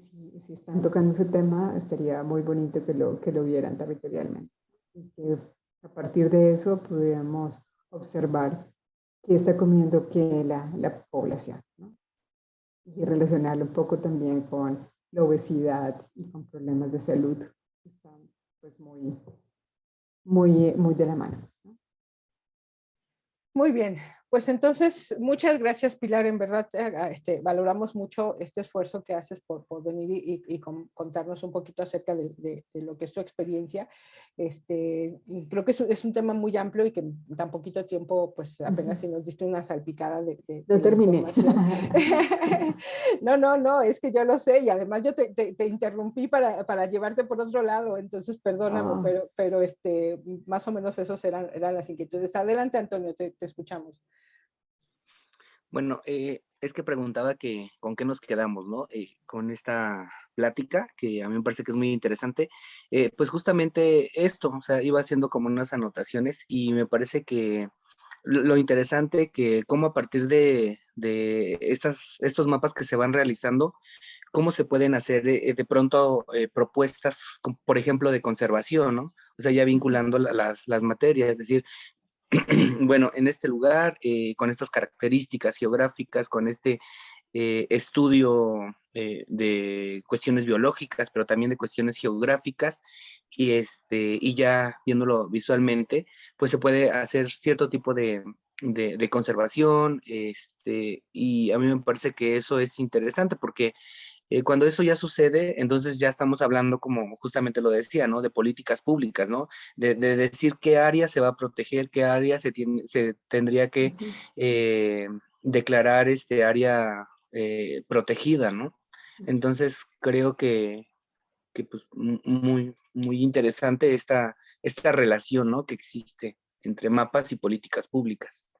están tocando ese tema, estaría muy bonito que lo vieran territorialmente y que a partir de eso pudiéramos observar qué está comiendo qué la población, ¿no? Y relacionarlo un poco también con la obesidad y con problemas de salud que están pues muy de la mano, ¿no? Muy bien, pues entonces muchas gracias, Pilar, en verdad valoramos mucho este esfuerzo que haces por venir y contarnos un poquito acerca de lo que es tu experiencia. Y creo que es un tema muy amplio y que en tan poquito tiempo, pues apenas si nos diste una salpicada de No la terminé. información. No, es que yo lo sé y además yo te interrumpí para llevarte por otro lado, entonces perdóname, Oh. pero más o menos esos eran las inquietudes. Adelante, Antonio, te escuchamos. Bueno, es que preguntaba que con qué nos quedamos, ¿no? Con esta plática, que a mí me parece que es muy interesante. Pues justamente esto, o sea, iba haciendo como unas anotaciones y me parece que lo interesante que cómo a partir de estos mapas que se van realizando, cómo se pueden hacer de pronto propuestas, por ejemplo, de conservación, ¿no? O sea, ya vinculando las materias, es decir, bueno, en este lugar, con estas características geográficas, con este estudio de cuestiones biológicas, pero también de cuestiones geográficas, y ya viéndolo visualmente, pues se puede hacer cierto tipo de conservación, y a mí me parece que eso es interesante porque cuando eso ya sucede, entonces ya estamos hablando, como justamente lo decía, ¿no? De políticas públicas, ¿no? De decir qué área se va a proteger, qué área se tendría que declarar área protegida, ¿no? Entonces creo que pues, muy, muy interesante esta relación, ¿no? Que existe entre mapas y políticas públicas.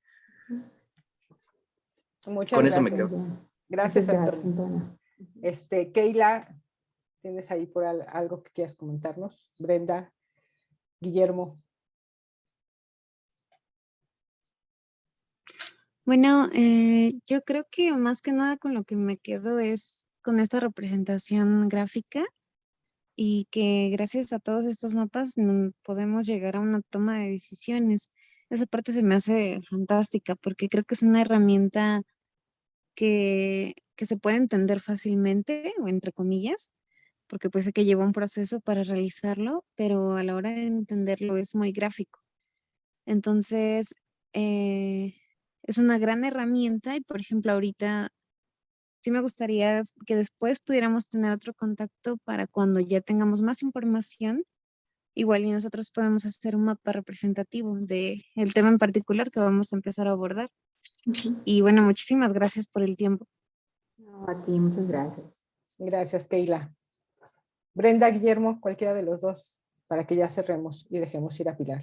Muchas Con eso me gracias. quedo. Muy bien. Muchas Gracias, gracias, Antonio. Antonio. Keila, ¿tienes ahí por algo que quieras comentarnos? Brenda, Guillermo. Bueno, yo creo que más que nada con lo que me quedo es con esta representación gráfica y que gracias a todos estos mapas podemos llegar a una toma de decisiones. Esa parte se me hace fantástica porque creo que es una herramienta que se puede entender fácilmente, o entre comillas, porque pues sé que lleva un proceso para realizarlo, pero a la hora de entenderlo es muy gráfico. Entonces, eh, es una gran herramienta y, por ejemplo, ahorita sí me gustaría que después pudiéramos tener otro contacto para cuando ya tengamos más información, igual y nosotros podemos hacer un mapa representativo de el tema en particular que vamos a empezar a abordar. Ujú. Y bueno, muchísimas gracias por el tiempo. No, a ti, muchas gracias. Gracias, Keila. Brenda, Guillermo, cualquiera de los dos, para que ya cerremos y dejemos ir a Pilar.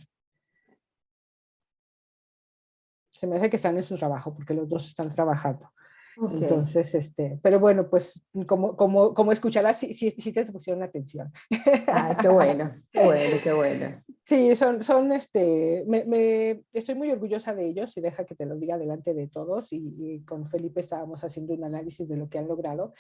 Se me hace que están en su trabajo, porque los dos están trabajando. Ok. Entonces, pero bueno, pues como escucharás, sí te pusieron atención. Ay, qué bueno, qué bueno, qué bueno. Sí, estoy muy orgullosa de ellos y deja que te lo diga delante de todos y con Felipe estábamos haciendo un análisis de lo que han logrado.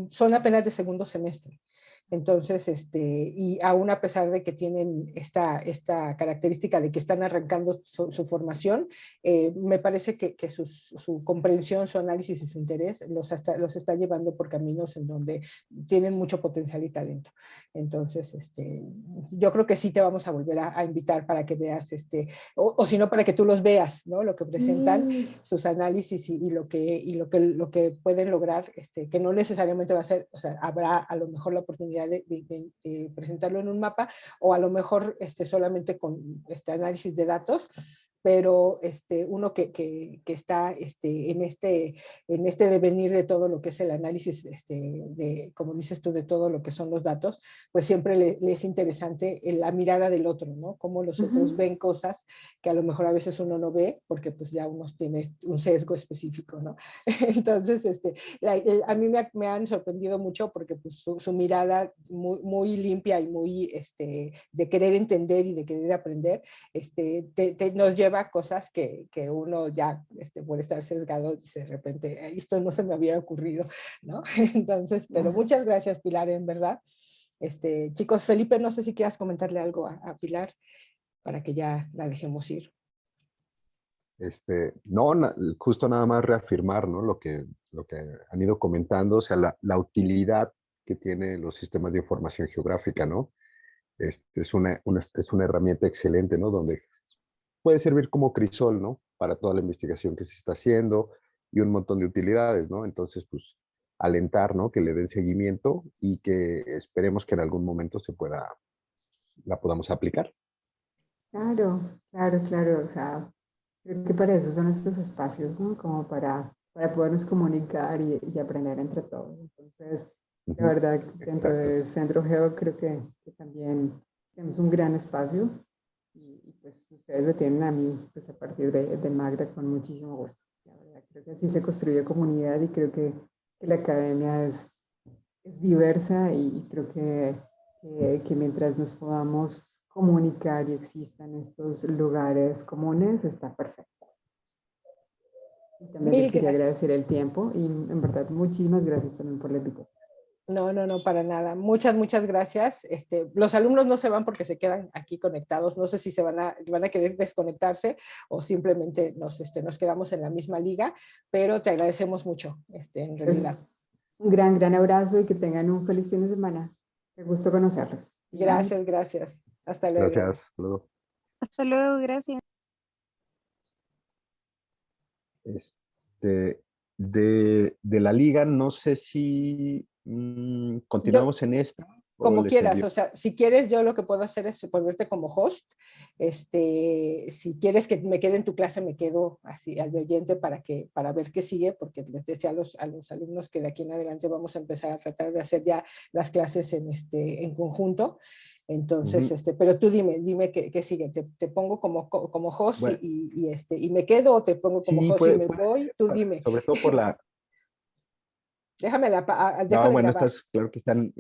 Son apenas de segundo semestre. Entonces, y aún a pesar de que tienen esta característica de que están arrancando su formación, me parece que su comprensión, su análisis y su interés los está llevando por caminos en donde tienen mucho potencial y talento. Entonces, yo creo que sí te vamos a volver a invitar para que veas, o si no, para que tú los veas, ¿no? Lo que presentan, sus análisis y lo que pueden lograr, que no necesariamente va a ser, o sea, habrá a lo mejor la oportunidad de presentarlo en un mapa, o a lo mejor solamente con este análisis de datos, pero uno que está en este devenir de todo lo que es el análisis, como dices tú, de todo lo que son los datos, pues siempre le es interesante la mirada del otro, ¿no? Cómo los otros ven cosas que a lo mejor a veces uno no ve, porque pues ya uno tiene un sesgo específico, ¿no? Entonces, a mí me han sorprendido mucho porque pues, su mirada muy, muy limpia y muy de querer entender y de querer aprender, nos lleva a cosas que uno ya, por estar sesgado, de repente, esto no se me había ocurrido, ¿no? Entonces, pero muchas gracias, Pilar, en verdad. Chicos, Felipe, no sé si quieras comentarle algo a Pilar para que ya la dejemos ir. No, justo nada más reafirmar, ¿no? Lo que han ido comentando, o sea, la utilidad que tienen los sistemas de información geográfica, ¿no? Es una herramienta excelente, ¿no? Donde puede servir como crisol, ¿no? Para toda la investigación que se está haciendo y un montón de utilidades, ¿no? Entonces, pues, alentar, ¿no? Que le den seguimiento y que esperemos que en algún momento la podamos aplicar. Claro, claro, claro. O sea, creo que para eso son estos espacios, ¿no? Como para podernos comunicar y aprender entre todos. Entonces, la verdad, dentro del Centro Geo creo que también tenemos un gran espacio y pues ustedes me tienen a mí pues a partir de Magda con muchísimo gusto. La verdad, creo que así se construye comunidad y creo que la academia es diversa y creo que mientras nos podamos comunicar y existan estos lugares comunes, está perfecto. Y también les quería agradecer el tiempo y en verdad muchísimas gracias también por la invitación. No, para nada. Muchas gracias. Los alumnos no se van porque se quedan aquí conectados. No sé si van a querer desconectarse o simplemente nos quedamos en la misma liga, pero te agradecemos mucho, en realidad. Un gran abrazo y que tengan un feliz fin de semana. Qué gusto conocerlos. Gracias. Hasta luego. Gracias. Hasta luego. Hasta luego, gracias. De la liga, no sé si continuamos en esta. Como les quieras, envío. o sea, si quieres, yo lo que puedo hacer es ponerte como host. Si quieres que me quede en tu clase, me quedo así al oyente para ver qué sigue, porque les decía a los alumnos que de aquí en adelante vamos a empezar a tratar de hacer ya las clases en conjunto. Entonces, pero tú dime qué sigue. ¿Te pongo como host Bueno, y me quedo, o te pongo como sí, host y me puede voy? ser, Tú dime. sobre todo por la... Déjame No, déjame bueno, grabar. claro que están